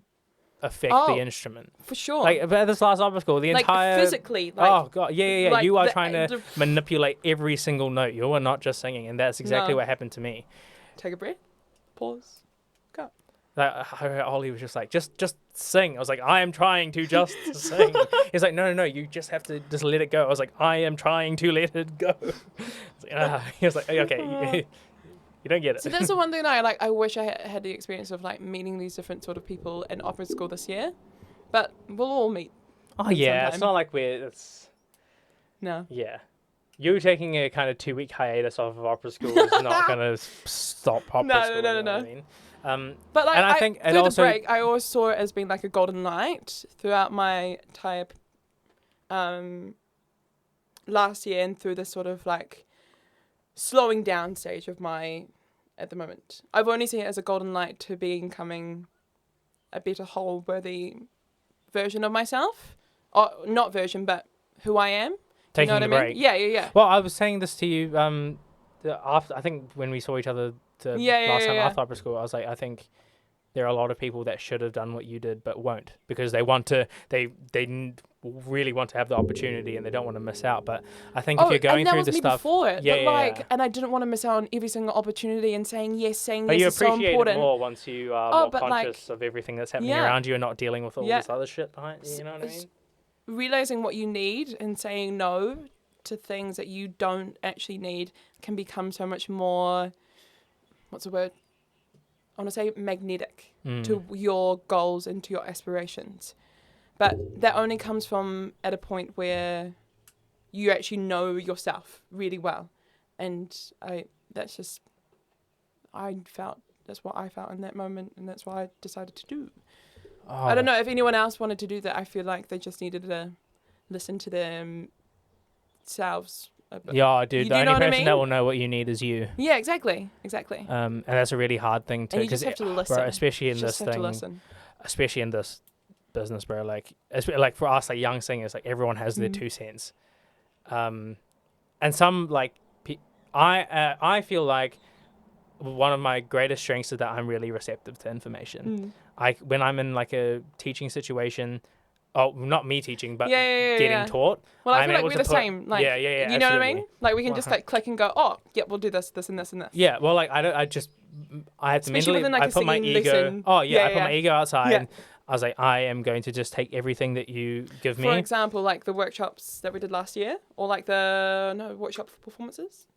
affect the instrument. For sure. Like, at this last opera school, the entire... physically. Like, oh, God. Yeah. Like you are trying to manipulate every single note. You are not just singing, and that's exactly what happened to me. Take a breath. Pause. Go. Ollie was just like, just sing. I was like, I am trying to just sing. He's like, no, you just have to just let it go. I was like, I am trying to let it go. He was like, okay, you don't get it. So that's the one thing I wish I had the experience of like meeting these different sort of people in opera school this year, but we'll all meet. Oh yeah, sometime. it's not like it's. No. Yeah. You taking a kind of 2-week hiatus off of opera school is not going to stop opera school. No. You know what I mean? But like, and I think through the break, I always saw it as being like a golden light throughout my entire last year and through this sort of like slowing down stage of my at the moment. I've only seen it as a golden light to becoming a better whole worthy version of myself. Or not version, but who I am. Taking you know the what I break. mean? Yeah. Well, I was saying this to you after, I think when we saw each other last time after opera school, I was like, I think there are a lot of people that should have done what you did but won't because they really want to have the opportunity and they don't want to miss out. But I think if you're going through the stuff, before it, and I didn't want to miss out on every single opportunity and saying yes is so important. But you appreciate it more once you are more conscious of everything that's happening around you and not dealing with all this other shit behind you. You know what I mean? Realizing what you need and saying no to things that you don't actually need can become so much more, what's the word? I want to say magnetic to your goals and to your aspirations. But that only comes from at a point where you actually know yourself really well. And that's what I felt in that moment, and that's what I decided to do. Oh. I don't know if anyone else wanted to do that. I feel like they just needed to listen to themselves. Yeah, dude. The only person that will know what you need is you. Yeah, exactly. And that's a really hard thing to. And you just have to listen. Bro, especially in this thing. Especially in this business, bro. Like for us, like young singers, like everyone has their 2 cents. And some like I feel like one of my greatest strengths is that I'm really receptive to information. When I'm in like a teaching situation, not me teaching, but getting taught. Well, I feel like we're the same. Like, yeah. You know what I mean? Like we can just like click and go, we'll do this and this and this. Yeah, well, like I have to especially mentally. Like I put my ego. Lesson. I put my ego outside. Yeah. And I was like, I am going to just take everything that you give me. For example, like the workshops that we did last year, or like workshop performances.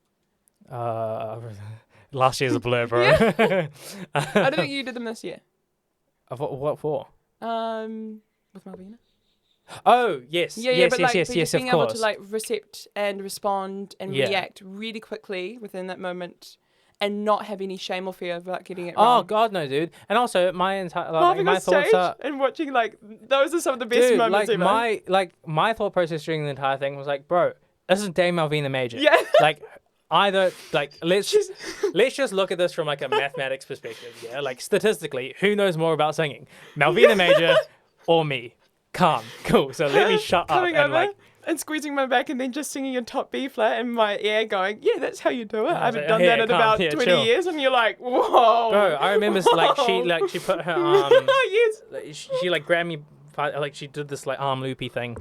Last year's a blur, bro. I don't think you did them this year. What for? With Malvina. Oh yes, yes, but yes, being of able course. to like recept and respond and react really quickly within that moment, and not have any shame or fear about getting it wrong. Oh God, no, dude. And also my entire my thoughts are and watching like those are some of the best moments. Like my thought process during the entire thing was like, bro, this is Dame Malvina Major. Yeah. Like either like let's just look at this from like a mathematics perspective. Yeah, like statistically, who knows more about singing, Malvina Major or me? Calm, cool. So let me shut up and squeezing my back and then just singing a top B flat and my ear going, yeah, that's how you do it. I haven't done that in about 20 years, and you're like, whoa. Bro, I remember she put her arm. Yes. She like grabbed me, like she did this like arm loopy thing,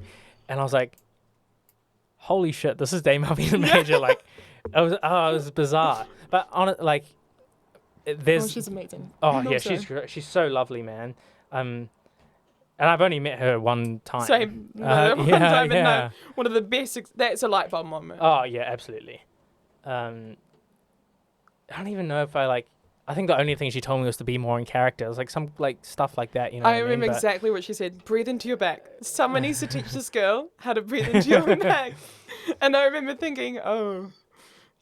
and I was like, holy shit, this is Dame Malvina Major. Like, it was bizarre. But on it, like, there's. Oh, she's amazing. Oh yeah, she's so lovely, man. And I've only met her one time. Same. One time. And one of the best. That's a light bulb moment. Oh yeah, absolutely. I don't even know if I think the only thing she told me was to be more in character. It was like some like stuff like that, you know. I remember exactly what she said. Breathe into your back. Someone needs to teach this girl how to breathe into your back. And I remember thinking, oh,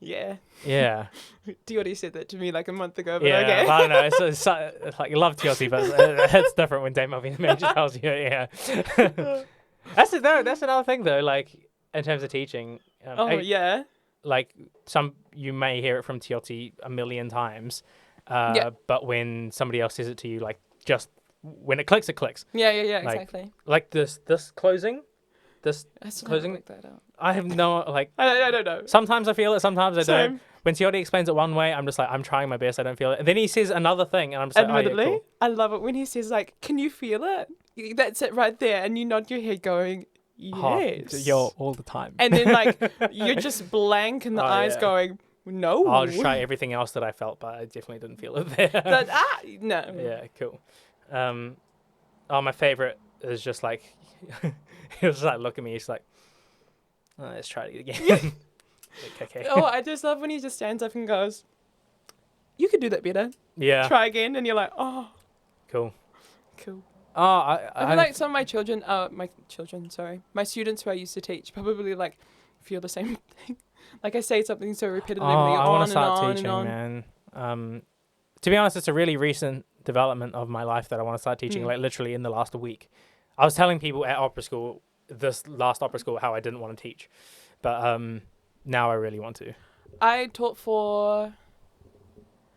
yeah. Yeah. Tiote said that to me like a month ago, but yeah, okay. I don't know. It's like I love Tiote, but it's different when Dame Malvina Major tells you. Yeah. That's another thing though. Like in terms of teaching. Like you may hear it from Tiote a million times, but when somebody else says it to you, like just when it clicks, it clicks. Yeah, exactly. Like this closing. This closing. Work that out. I have no I don't know. Sometimes I feel it, sometimes I don't. When Tiote explains it one way, I'm just like, I'm trying my best. I don't feel it. And then he says another thing, and I'm just admittedly, like, oh, yeah, cool. I love it when he says like, "Can you feel it?" That's it right there, and you nod your head, going, "Yes." Yo, all the time. And then like you're just blank in the eyes, going, No. I'll just try everything else that I felt, but I definitely didn't feel it there. No. Yeah, cool. My favorite is just like, he was like, look at me, he's like, let's try it again. Like, okay. Oh, I just love when he just stands up and goes, you could do that better. Yeah. Try again. And you're like, oh. Cool. Cool. Oh, I feel like some of my students who I used to teach probably like feel the same thing. Like I say something so repetitively I want to start on teaching, and on. man. To be honest, it's a really recent development of my life that I want to start teaching, like literally in the last week. I was telling people at opera school, this last opera school, how I didn't want to teach. But now I really want to. I taught for...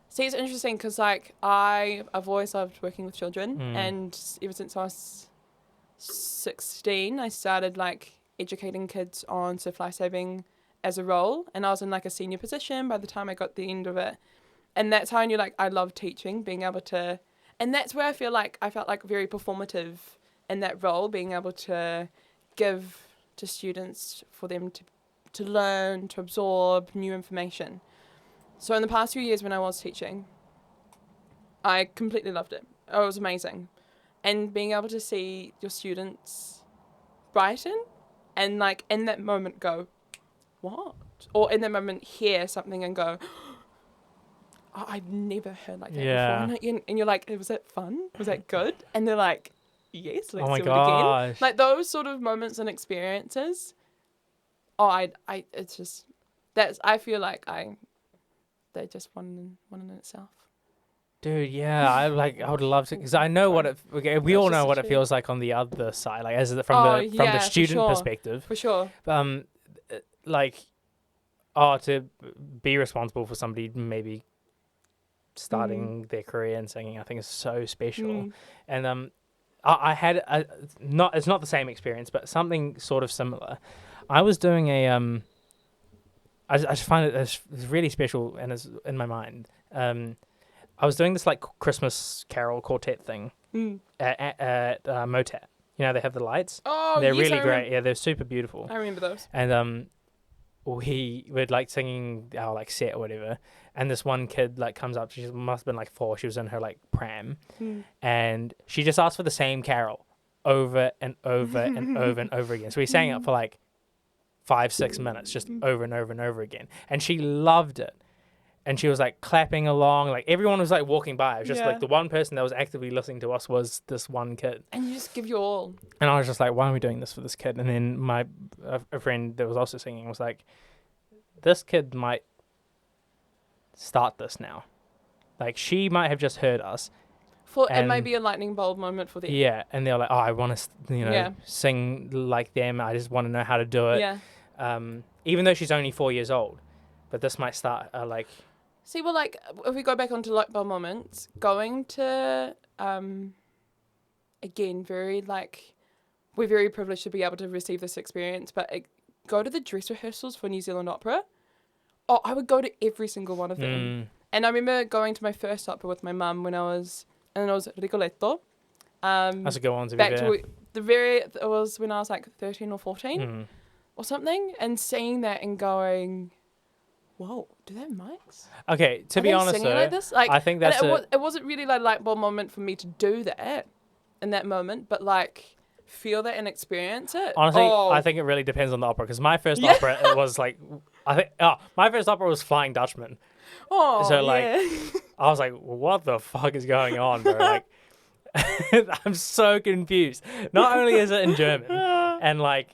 See, it's interesting because like I've always loved working with children, and ever since I was 16, I started like educating kids on surf life saving as a role, and I was in like a senior position by the time I got the end of it, and that's how I knew like I loved teaching, being able to, and that's where I felt like very performative in that role, being able to give to students for them to learn, to absorb new information. So in the past few years when I was teaching, I completely loved it. It was amazing. And being able to see your students brighten and like in that moment go, what? Or in that moment hear something and go, oh, I've never heard like that before. And you're like, was that fun? Was that good? And they're like, yes, let's do it again. Like those sort of moments and experiences. It's just, I feel like they're just one in itself. Dude, yeah, I would love to, because I know what we all know what it feels like on the other side, like from the student perspective. For sure. To be responsible for somebody maybe starting their career in singing, I think is so special. And I had it's not the same experience, but something sort of similar. I was doing a I just find it as really special and it's in my mind. I was doing this like Christmas carol quartet thing at Motat. You know, they have the lights. Oh, they're really great. Yeah, they're super beautiful. I remember those. And we were like singing our like set or whatever, and this one kid like comes up. She must have been like 4. She was in her like pram, and she just asked for the same carol over and over and over and over again. So we sang it for like 5-6 minutes, just over and over and over again, and she loved it. And she was like clapping along, like everyone was like walking by. It was just like the one person that was actively listening to us was this one kid. And you just give your all. And I was just like, why are we doing this for this kid? And then a friend that was also singing was like, this kid might start this now. Like she might have just heard us. It might be a lightning bolt moment for them. Yeah, and they're like, oh, I want to, sing like them. I just want to know how to do it. Yeah. Even though she's only 4 years old, but this might start like. See, well, like if we go back onto light bulb moments, going to again, very like we're very privileged to be able to receive this experience, but go to the dress rehearsals for New Zealand Opera. Oh, I would go to every single one of them. And I remember going to my first opera with my mum when I was Rigoletto. That's a good one to be back fair. it was when I was like 13 or 14 or something, and seeing that and going, whoa, do they have mics? Okay, to be honest though, like this? Like, I think that's it wasn't really like a light bulb moment for me to do that in that moment, but like feel that and experience it. Honestly, I think it really depends on the opera, because my first opera, it was like, my first opera was Flying Dutchman. Oh, so like, I was like, what the fuck is going on, bro? Like, I'm so confused. Not only is it in German, and like,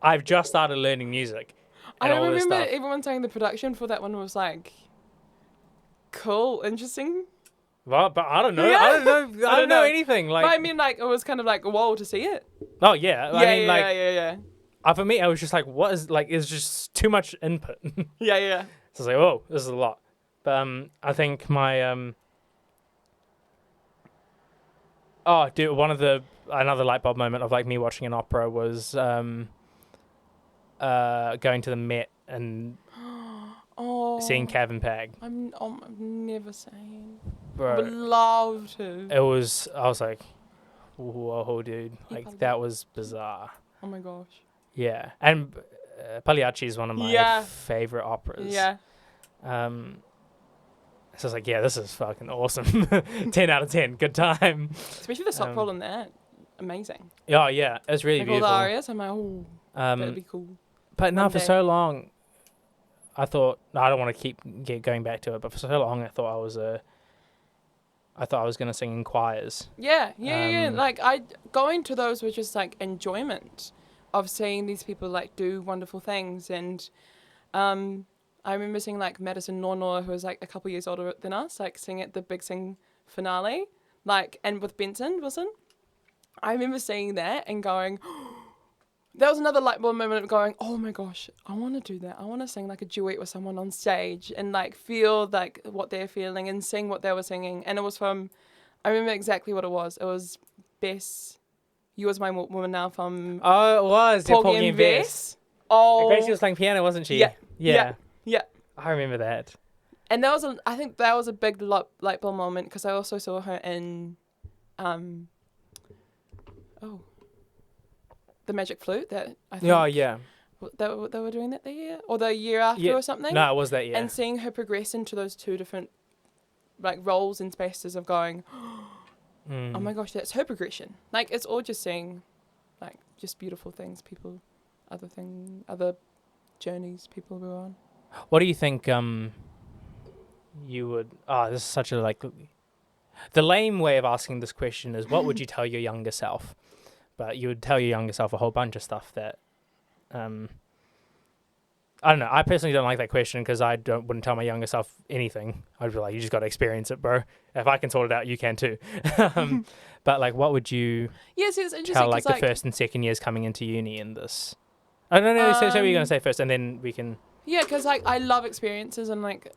I've just started learning music. I remember everyone saying the production for that one was like, cool, interesting. Well, but I don't know. I don't know anything. Like, but I mean, like, it was kind of like, whoa, to see it. Oh yeah. I mean, like, yeah. For me, I was just like, what is like? It's just too much input. Yeah. So I was like, whoa, this is a lot. But I think my another light bulb moment of like me watching an opera was going to the Met and seeing Cav and Pag. I've never seen. Bro, I would love to. I was like, whoa, dude. Like, that was bizarre. Oh my gosh. Yeah. And Pagliacci is one of my favorite operas. Yeah. So I was like, yeah, this is fucking awesome. 10 out of 10, good time. Especially the sop roll in there. Amazing. Oh yeah, it's really like beautiful. all the arias, I'm like, oh, that'd be cool. But no, One for day. so long, I thought I don't want to keep going back to it. But for so long, I thought I was going to sing in choirs. Yeah. Like going to those was just like enjoyment of seeing these people like do wonderful things. And I remember seeing like Madison Nono, who was like a couple years older than us, like sing at the Big Sing finale, like, and with Benson Wilson. I remember seeing that and going, that was another light bulb moment of going, oh my gosh, I want to do that. I want to sing like a duet with someone on stage and like feel like what they're feeling and sing what they were singing. And it was from, I remember exactly what it was. It was Bess, You Was My Woman Now from Oh, it was. Porgy and Bess. Oh. Gracie was playing piano, wasn't she? Yeah. I remember that. And that was, I think that was a big light bulb moment because I also saw her in, the Magic Flute that I think. Oh, yeah. They were doing that the year or the year after or something. No, it was that year. And seeing her progress into those two different like roles and spaces of going, oh my gosh, that's her progression. Like it's all just seeing, like just beautiful things, people, other journeys people were on. What do you think? You would. Oh, this is such a like. The lame way of asking this question is, what would you tell your younger self? But you would tell your younger self a whole bunch of stuff that, I don't know. I personally don't like that question because I wouldn't tell my younger self anything. I'd be like, you just got to experience it, bro. If I can sort it out, you can too. But like, what would you it's interesting tell like the first and second years coming into uni in this? I don't know. Say what you're gonna say first, and then we can. Yeah, because like I love experiences and like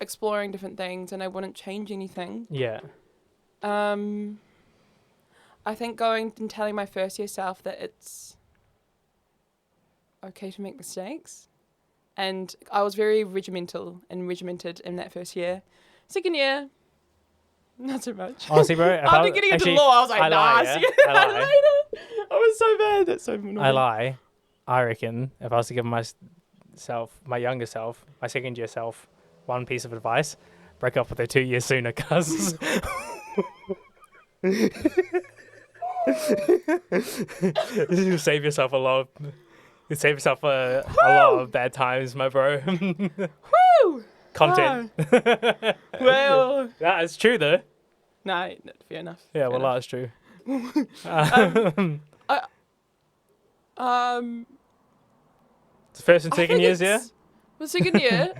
exploring different things, and I wouldn't change anything. Yeah. I think going and telling my first year self that it's okay to make mistakes. And I was very regimented in that first year. Second year, not so much. Honestly, bro. After getting into law, I was like, nah, yeah? see you later. I was so bad. That's so annoying. I lie. I reckon if I was to give my younger self, my second year self, one piece of advice, break up with her 2 years sooner, cuz. You save yourself a lot of bad times, my bro. Woo! Content. Well, that is true though. No, fair enough. Yeah, fair well, enough. that's true. The first and second years, yeah. The second year,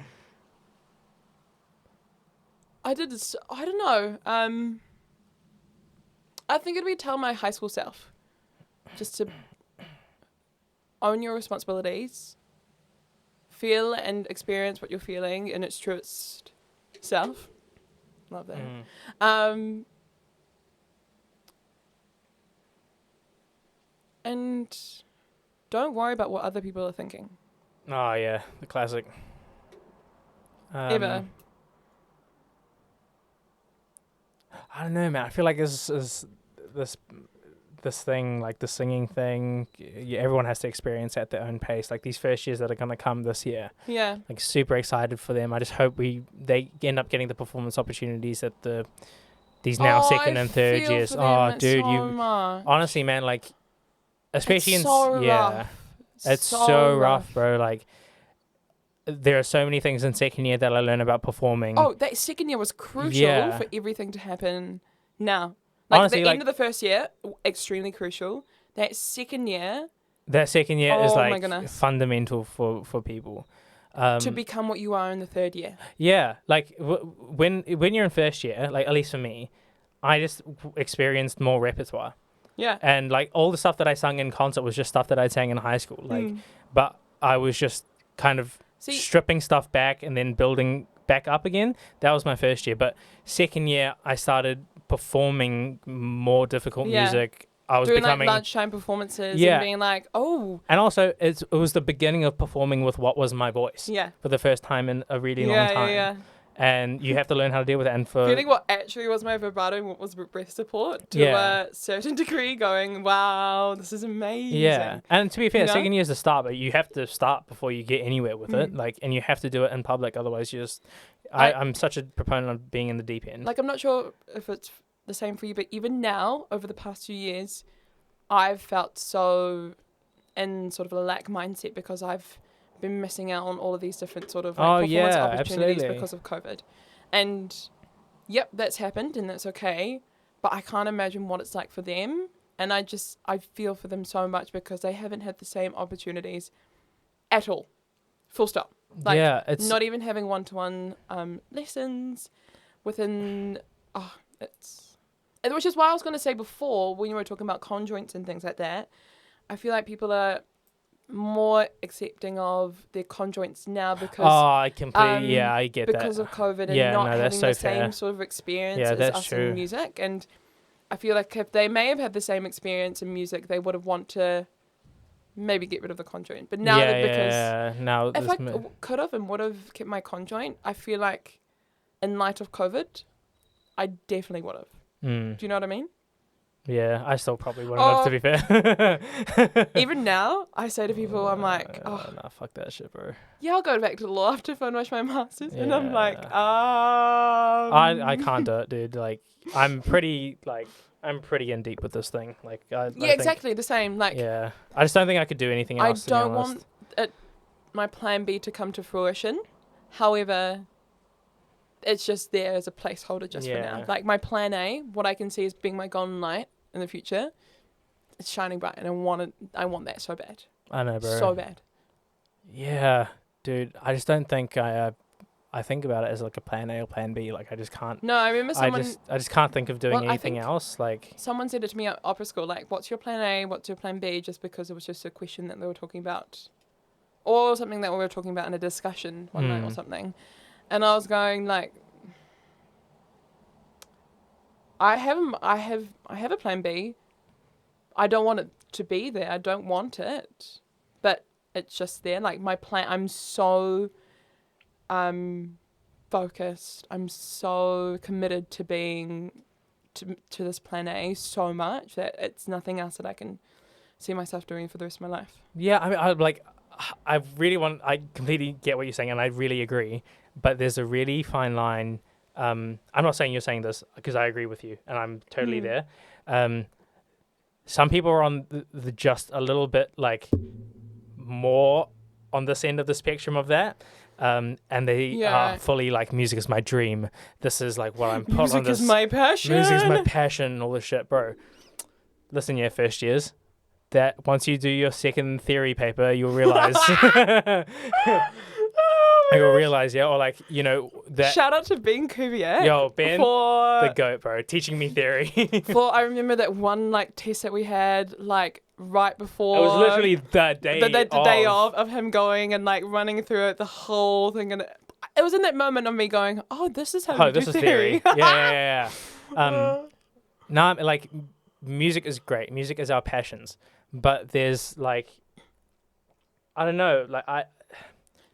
I don't know. I think it'd be tell my high school self just to own your responsibilities, feel and experience what you're feeling in its truest self. Love that. And don't worry about what other people are thinking. Oh yeah, the classic. Ever. I don't know, man. I feel like this thing, like the singing thing, everyone has to experience at their own pace. Like these first years that are gonna come this year. Yeah. Like super excited for them. I just hope they end up getting the performance opportunities at these now second and third years. Oh, dude, honestly, man, like especially it's so rough. It's so rough, bro. Like there are so many things in second year that I learn about performing. Oh, that second year was crucial for everything to happen now. Like honestly, the end of the first year, extremely crucial. That second year is like fundamental for people. To become what you are in the third year. Yeah, like when you're in first year, like at least for me, I just experienced more repertoire. Yeah. And like all the stuff that I sung in concert was just stuff that I sang in high school. Like, but I was just kind of stripping stuff back and then building back up again. That was my first year. But second year, I started performing more difficult music. I was doing becoming like lunchtime performances and being like, oh. And also, it was the beginning of performing with what was my voice. Yeah. For the first time in a really long time. Yeah. and you have to learn how to deal with it. And for feeling what actually was my vibrato and what was breath support to a certain degree, going, wow, this is amazing. Yeah, and to be fair, You know? second year is the start, but you have to start before you get anywhere with it. Like, and you have to do it in public, otherwise you just. I'm such a proponent of being in the deep end. Like, I'm not sure if it's the same for you, but even now, over the past few years, I've felt so in sort of a lack mindset because I've been missing out on all of these different sort of performance opportunities absolutely. because of COVID. And yep, that's happened and that's okay, but I can't imagine what it's like for them. And I feel for them so much because they haven't had the same opportunities at all. Full stop. Like, it's not even having one-to-one lessons within, which is why I was going to say before, when you were talking about conjoints and things like that, I feel like people are more accepting of their conjoints now because I completely I get that because of COVID and not having the same sort of experience as us true. in music. And I feel like if they may have had the same experience in music, they would have want to maybe get rid of the conjoint. But now now if I could have and would have kept my conjoint, I feel like in light of COVID, I definitely would have. Do you know what I mean? Yeah, I still probably wouldn't have, to be fair. Even now, I say to people, I'm like, nah, fuck that shit, bro. Yeah, I'll go back to the law after I finish my masters. And I'm like, I can't do it, dude. Like, I'm pretty in deep with this thing. Like, I think, exactly the same. Like, I just don't think I could do anything else. I don't want my plan B to come to fruition. However, it's just there as a placeholder just for now. Like, my plan A, what I can see as being my golden light in the future, it's shining bright, and I want that so bad. I know, bro. So bad. Yeah, dude. I just don't think I think about it as like a plan A or plan B. Like, I just can't. No, I remember someone. I just can't think of doing anything else. Like, someone said it to me at opera school. Like, what's your plan A? What's your plan B? Just because it was just a question that they were talking about, or something that we were talking about in a discussion one night or something. And I was going like, I have a plan B. I don't want it to be there. I don't want it, but it's just there. Like, my plan. I'm so focused. I'm so committed to being to this plan A so much that it's nothing else that I can see myself doing for the rest of my life. Yeah, I mean, I completely get what you're saying, and I really agree. But there's a really fine line. I'm not saying you're saying this because I agree with you, and I'm totally there. Some people are on the just a little bit like more on this end of the spectrum of that. And they are fully like, music is my dream. This is like what I'm put on this. Music is my passion. Music is my passion and all this shit, bro. Listen, first years, that once you do your second theory paper, you'll realize. You'll realize, or like, that. Shout out to Ben Kubiak. Yo, Ben, the GOAT, bro, teaching me theory. I remember that one like test that we had like right before. It was literally the day of him going and like running through it, the whole thing, and it was in that moment of me going, "Oh, this is how you do theory." Yeah. No, like, music is great. Music is our passions, but there's like, I don't know, like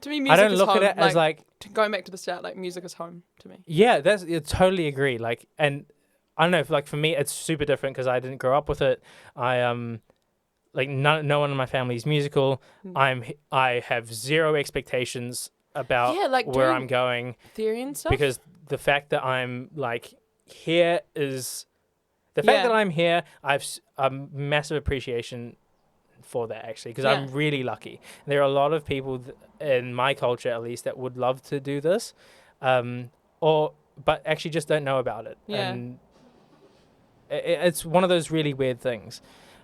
to me, music I don't is look home. at it as like going back to the start. Like, music is home to me. Yeah, I totally agree. Like, and I don't know, like for me, it's super different because I didn't grow up with it. Like, no one in my family is musical. I have zero expectations about where I'm going. Theory and stuff. Because the fact that I'm like here is the fact that I'm here. I've a massive appreciation for that, actually, because I'm really lucky. There are a lot of people in my culture, at least, that would love to do this, but actually just don't know about it. Yeah. And it's one of those really weird things.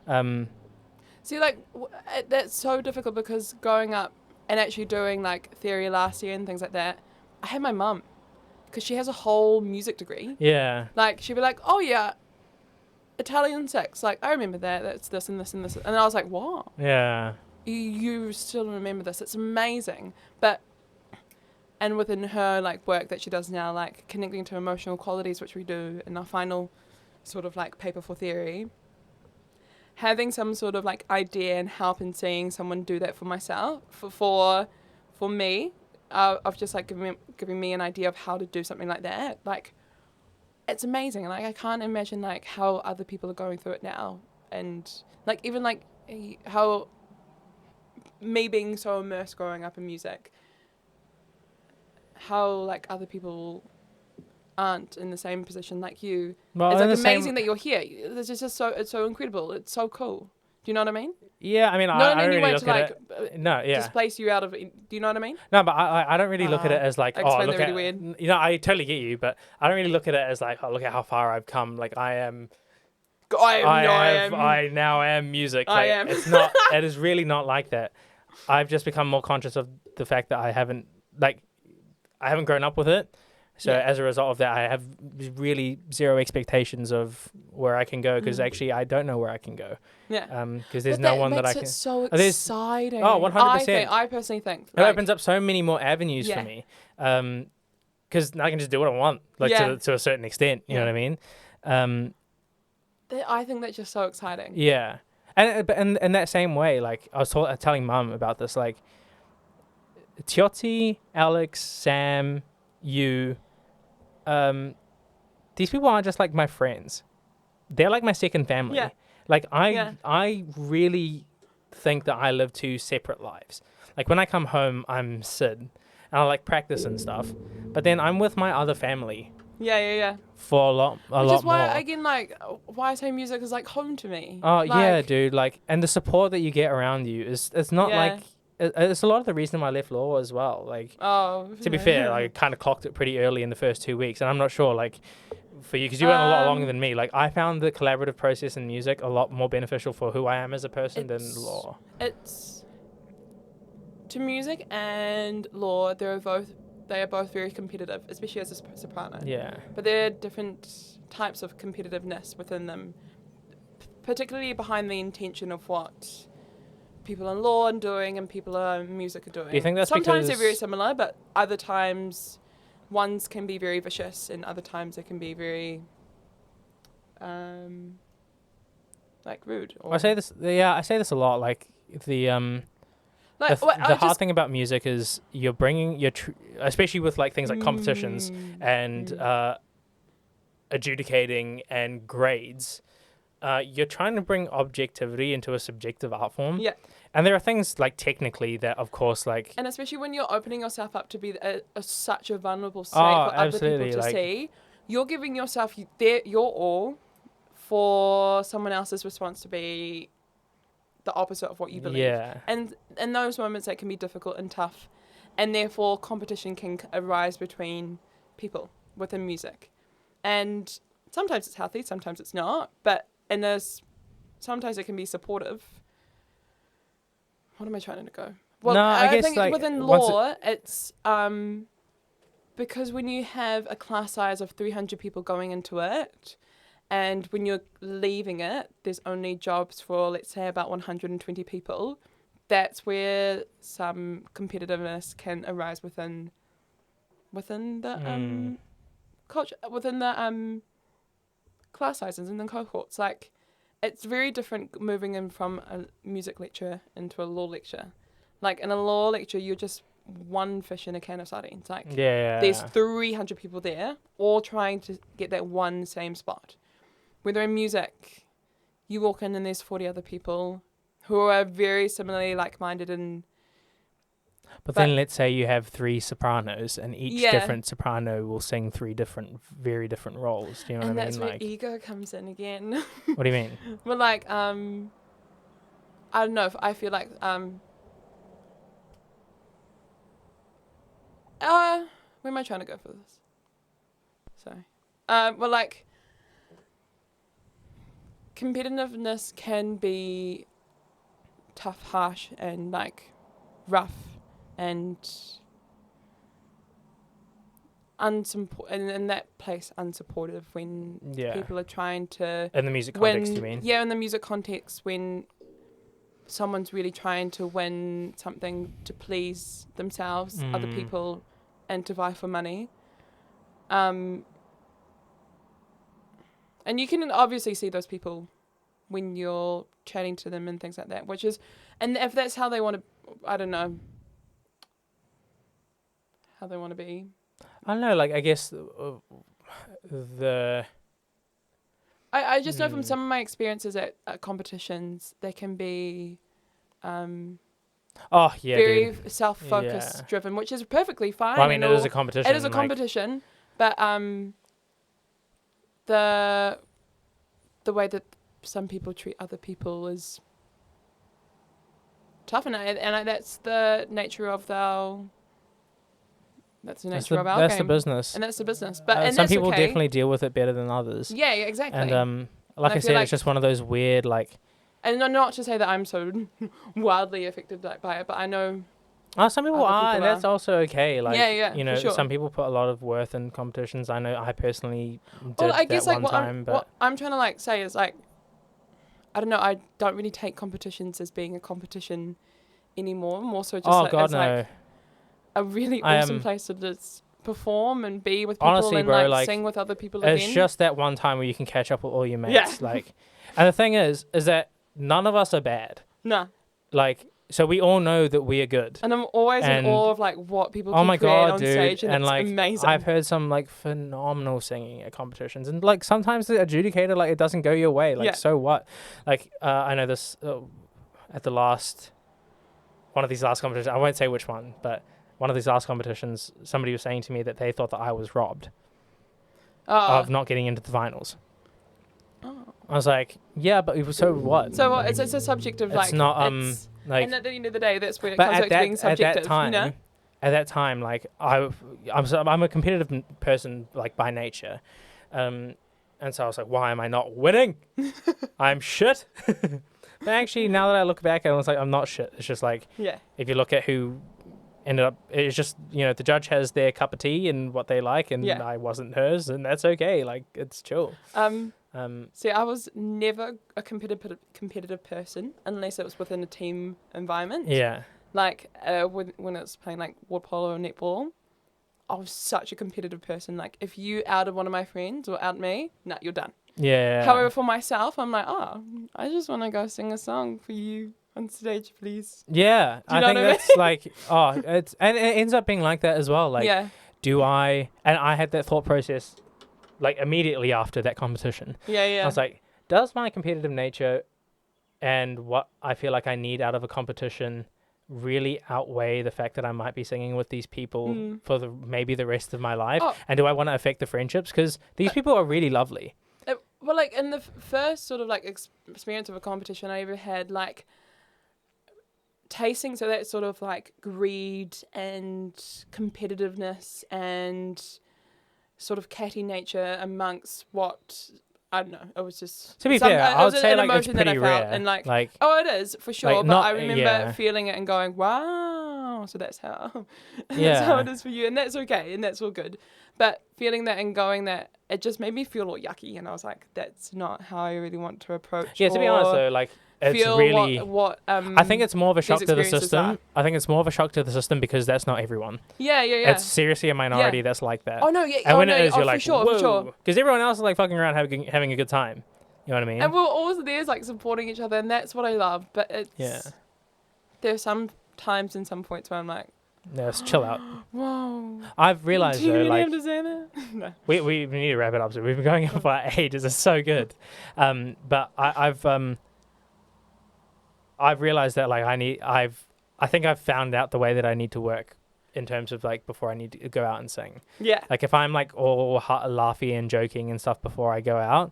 See, like, that's so difficult because growing up and actually doing like theory last year and things like that, I had my mum, because she has a whole music degree. Yeah. Like, she'd be like, "Oh yeah, Italian sax, like, I remember that, that's this and this and this." And I was like, what? Yeah. You still remember this. It's amazing. And within her, like, work that she does now, like, connecting to emotional qualities, which we do in our final sort of, like, paper for theory, having some sort of, like, idea and help in seeing someone do that for myself, for me, of just like giving me an idea of how to do something like that. Like, it's amazing. Like, I can't imagine like how other people are going through it now, and like even like how me being so immersed growing up in music, how like other people aren't in the same position like you. Well, It's in like the amazing same, that you're here. It's just so, it's so incredible. It's so cool. Do you know what I mean? yeah. I mean, Not in I don't any really way look to at like it. No, yeah. displace you out of. Do you know what I mean? No, but I don't really look at it as like, I oh, explained look that at, really weird. you know, I totally get you, but I don't really look at it as like, oh, look at how far I've come. Like I now am music. I Like, am. it's not, it is really not like that. I've just become more conscious of the fact that I haven't grown up with it. So Yeah. as a result of that, I have really zero expectations of where I can go, because actually I don't know where I can go. Yeah. Because there's no one that I can. It so there's- exciting. Oh, 100%. I personally think It opens up so many more avenues for Yeah. me. Because I can just do what I want, like Yeah. to a certain extent. You know Yeah. what I mean? I think that's just so exciting. Yeah. And but in that same way, like I was telling Mum about this, like Tioti, Alex, Sam, you, these people aren't just like my friends. They're like my second family. Yeah. Like Yeah. I really think that I live two separate lives. Like when I come home, I'm Sid, and I like practice and stuff. But then I'm with my other family Yeah. for a lot Which is why more. again, like, why I say music is like home to me. Oh like, yeah, dude. Like, and the support that you get around you it's not Yeah. like it's a lot of the reason why I left law as well. Like, Oh. to be fair, like, I kind of clocked it pretty early in the first 2 weeks, and I'm not sure like for you, because you went a lot longer than me. Like, I found the collaborative process in music a lot more beneficial for who I am as a person than law. It's to music and law. They are both very competitive, especially as a soprano. Yeah. But there are different types of competitiveness within them, particularly behind the intention of what people in law are doing and people in music are doing. Do you think that's sometimes they're because- very similar, but other times ones can be very vicious and other times they can be very like rude. Or I say this a lot. Like the hard thing about music is you're bringing especially with like things like competitions and adjudicating and grades. You're trying to bring objectivity into a subjective art form. Yeah. And there are things like technically that, of course, like... And especially when you're opening yourself up to be such a vulnerable state Oh, for other absolutely, people to like- see, you're giving yourself your all for someone else's response to be the opposite of what you believe. Yeah. And in those moments, that can be difficult and tough. And therefore, competition can arise between people within music. And sometimes it's healthy, sometimes it's not. But sometimes it can be supportive. What am I trying to go? Well, No, I guess, think like, within once law, it's because when you have a class size of 300 people going into it, and when you're leaving it, there's only jobs for, let's say, about 120 people. That's where some competitiveness can arise within the culture, within the class sizes and the cohorts. Like, it's very different moving in from a music lecture into a law lecture. Like, in a law lecture, you're just one fish in a can of sardines. Like, there's 300 people there, all trying to get that one same spot. Whether in music, you walk in and there's 40 other people who are very similarly like-minded and... But then let's say you have 3 sopranos, and each different soprano will sing 3 very different roles. Do you know what I mean? And that's where like, ego comes in again. what do you mean? Well, like, I don't know. I feel like, where am I trying to go for this? Sorry. Well, like, competitiveness can be tough, harsh, and like rough, and in that place unsupportive when people are trying to in the music context, you mean? Yeah, in the music context, when someone's really trying to win something to please themselves, other people, and to vie for money. And you can obviously see those people when you're chatting to them and things like that, and if that's how they want to, I don't know, how they want to be. I don't know. Like I guess the I just know from some of my experiences at competitions, they can be very self-focused driven, which is perfectly fine. Well, I mean, it is a competition. It is a competition, but the way that some people treat other people is tough, and that's the nature of our. That's the nature of our game. That's the business. And that's the business. But and some that's people okay. definitely deal with it better than others. Yeah, exactly. And like I said, it's just one of those weird like. And not to say that I'm so wildly affected by it, but I know. Some people are, and that's also okay. Like, you know, sure. some people put a lot of worth in competitions. I know I personally did well, I guess, that like, one time. But what I'm trying to like say is like, I don't know. I don't really take competitions as being a competition anymore. More so just like a really awesome place to just perform and be with people. Honestly, and bro, like sing with other people it's again. just that one time where you can catch up with all your mates. Like, and the thing is that none of us are bad. Nah. Like, so we all know that we are good. And I'm always in awe of like what people can create on stage, and it's like, amazing. I've heard some like phenomenal singing at competitions, and like sometimes the adjudicator, like, it doesn't go your way. Like, so what? Like, I know this at the last one of these last competitions. I won't say which one, but one of these last competitions, somebody was saying to me that they thought that I was robbed of not getting into the finals. I was like, yeah, but so what? So what? It's a subjective, like, it's not like. And at the end of the day, that's where it comes back to being subjective. At that time, like I'm a competitive person, like, by nature, and so I was like, why am I not winning? I'm shit. But actually, now that I look back, I was like, I'm not shit. It's just like, if you look at who ended up, it's just, you know, the judge has their cup of tea and what they like, and I wasn't hers, and that's okay. Like, it's chill. See, I was never a competitive person unless it was within a team environment. Yeah. Like when it was playing like water polo or netball, I was such a competitive person. Like, if you outed one of my friends or out me, nah, you're done. Yeah. However, for myself, I'm like, I just want to go sing a song for you on stage, please. Yeah, I think that's like, it's, and it ends up being like that as well. Like, and I had that thought process like immediately after that competition. I was like, does my competitive nature and what I feel like I need out of a competition really outweigh the fact that I might be singing with these people for maybe the rest of my life? And do I want to affect the friendships? Because these people are really lovely. Well, like, in the first sort of like experience of a competition I ever had, like, tasting, so that sort of like greed and competitiveness and sort of catty nature amongst what, I don't know, it was just, to be fair, I would say like it's pretty rare, and like it is for sure, like, but I remember feeling it and going, wow, so that's how that's how it is for you, and that's okay, and that's all good. But feeling that and going that, it just made me feel all yucky, and I was like, that's not how I really want to approach. Yeah, to be honest though, like, it's really what I think it's more of a shock to the system. I think it's more of a shock to the system because that's not everyone. Yeah. It's seriously a minority that's like that. Oh no, yeah. And when it is, you're like, for sure. Because everyone else is like fucking around having a good time. You know what I mean? And we're always there, like, supporting each other, and that's what I love. But it's there are some times and some points where I'm like, let's chill out. Whoa. I've realized though, like, no. we need to wrap it up. So we've been going on for ages. It's so good. But I've realized that, like, I think I've found out the way that I need to work in terms of, like, before I need to go out and sing. Yeah. Like, if I'm like all laughy and joking and stuff before I go out,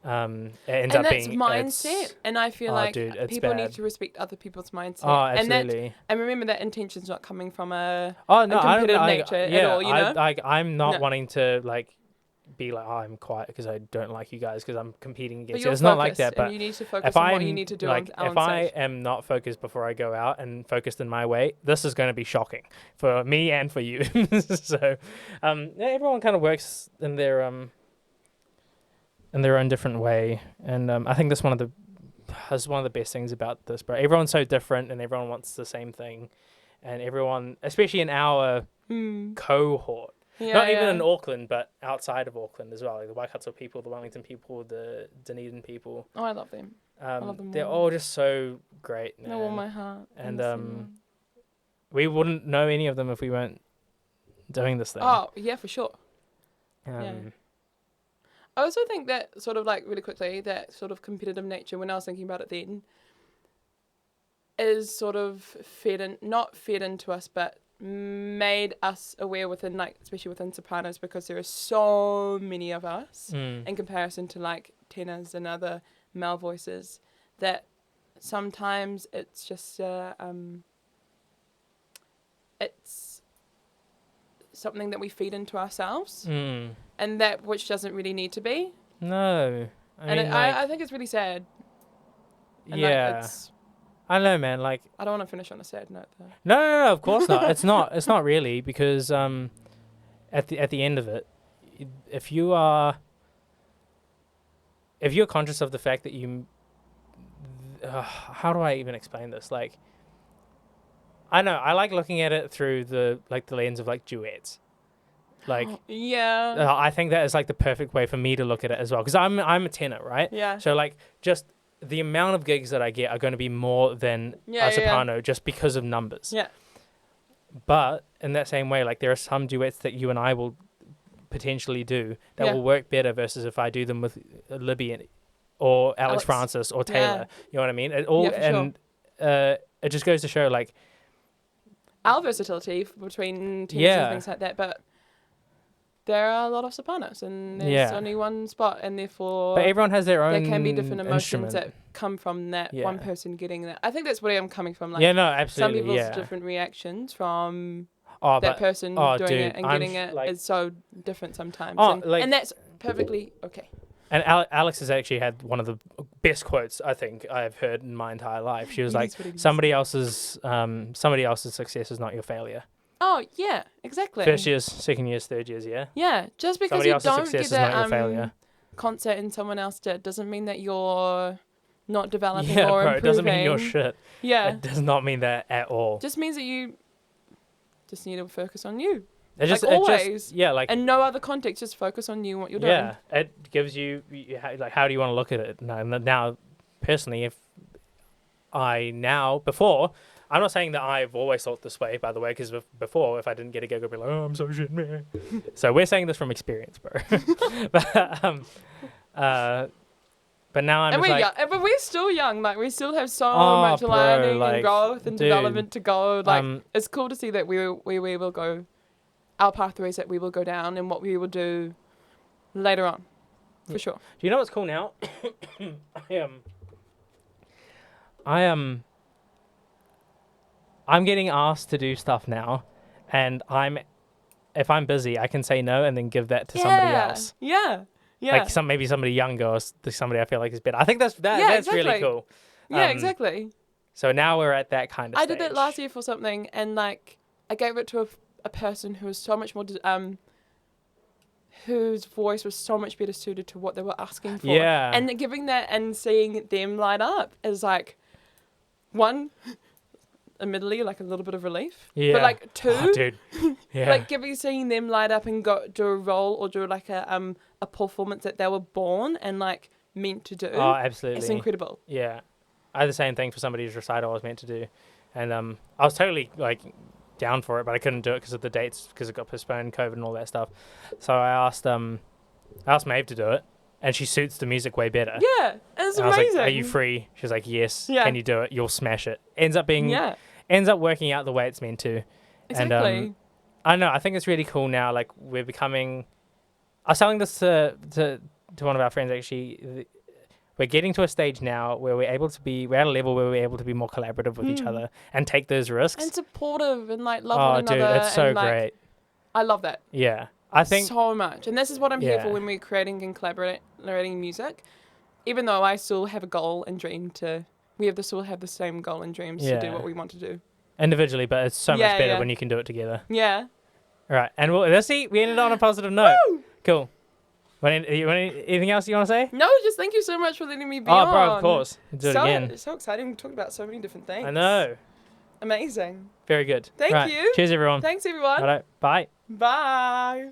it ends up being mindset. And I feel like people need to respect other people's mindset. Oh, absolutely. And remember that intention's not coming from a competitive nature at all. You know, I'm not wanting to like be like, I'm quiet because I don't like you guys because I'm competing against you. It's not like that. But you need to focus on what you need to do. Like, if I am not focused before I go out and focused in my way, this is going to be shocking for me and for you. So, everyone kind of works in their own different way, and I think that's one of the best things about this. But everyone's so different, and everyone wants the same thing, and everyone, especially in our cohort. Not even in Auckland, but outside of Auckland as well. Like the Waikato people, the Wellington people, the Dunedin people. Oh, I love them. I love them. They're all just so great. They're all my heart. And we wouldn't know any of them if we weren't doing this thing. Oh, yeah, for sure. Um, yeah. I also think that sort of like really quickly, that sort of competitive nature, when I was thinking about it then, is sort of not fed into us, but made us aware within, like, especially within sopranos, because there are so many of us in comparison to like tenors and other male voices, that sometimes it's just it's something that we feed into ourselves, and that which doesn't really need to be. No, I think it's really sad. And yeah, I don't know, man. Like, I don't want to finish on a sad note, though. no, of course not. It's not. It's not really, because at the end of it, if you're conscious of the fact that how do I even explain this? Like, I know I like looking at it through the lens of like duets. Like, yeah, I think that is like the perfect way for me to look at it as well, because I'm a tenor, right? Yeah. So like, just the amount of gigs that I get are going to be more than a soprano, just because of numbers. Yeah. But in that same way, like, there are some duets that you and I will potentially do that will work better versus if I do them with Libby or Alex Francis or Taylor. Yeah. You know what I mean? It just goes to show, like, our versatility between tenors and things like that, but there are a lot of sopranos, and there's only one spot, and therefore... But everyone has their own there can be different emotions instrument that come from that one person getting that. I think that's where I'm coming from. Like, no, absolutely, some people's different reactions from that person doing it and getting it is so different sometimes. And that's perfectly okay. And Alex has actually had one of the best quotes I think I've heard in my entire life. She was like, somebody else's success is not your failure. Oh, yeah, exactly. First years, second years, third years, yeah? Yeah, just because somebody you else's don't success get is not your failure. Concert and someone else did doesn't mean that you're not developing bro, or improving. It doesn't mean you're shit. Yeah. It does not mean that at all. Just means that you just need to focus on you. Always. And no other context, just focus on you and what you're doing. Yeah, it gives you, like, how do you want to look at it? Now, personally, before... I'm not saying that I've always thought this way, by the way, because before, if I didn't get a gig, I'd be like, oh, I'm so shit, man. So we're saying this from experience, bro. But now I'm just like... young, but we're still young. Like, we still have so much learning and growth and development to go. Like, it's cool to see that we will go, our pathways that we will go down and what we will do later on, for sure. Do you know what's cool now? I'm getting asked to do stuff now, and if I'm busy, I can say no and then give that to somebody else. Yeah. Like maybe somebody younger or somebody I feel like is better. I think that's exactly. really cool. Yeah, exactly. So now we're at that kind of stage. I did that last year for something, and like I gave it to a person who was so much more whose voice was so much better suited to what they were asking for. Yeah. And giving that and seeing them light up is like, one, admittedly, like a little bit of relief. Yeah. But like, two, dude. Yeah. like seeing them light up and go do a role or do like a performance that they were born and like meant to do. Oh, absolutely. It's incredible. Yeah. I had the same thing for somebody's recital I was meant to do. And I was totally like down for it, but I couldn't do it because of the dates, because it got postponed, COVID and all that stuff. So I asked Maeve to do it, and she suits the music way better. Yeah, it's amazing. I was like, are you free? She was like, yes. Yeah. Can you do it? You'll smash it. Ends up working out the way it's meant to. Exactly. And I don't know, I think it's really cool now. Like, we're becoming... I was telling this to one of our friends, actually. We're getting to a stage now where we're at a level where we're able to be more collaborative with each other and take those risks. And supportive and like love one another. Oh, dude, it's so great. I love that. Yeah. I think so much. And this is what I'm here for when we're creating and collaborating music. Even though I still have a goal and dream still have the same goal and dreams to do what we want to do. Individually, but it's so much better when you can do it together. Yeah. All right. And let's see, we ended on a positive note. Woo! Cool. Anything else you want to say? No, just thank you so much for letting me be on. Oh, bro, of course. Do it again. It's so exciting. We talked about so many different things. I know. Amazing. Very good. Thank you. Cheers, everyone. Thanks, everyone. All right. Bye. Bye.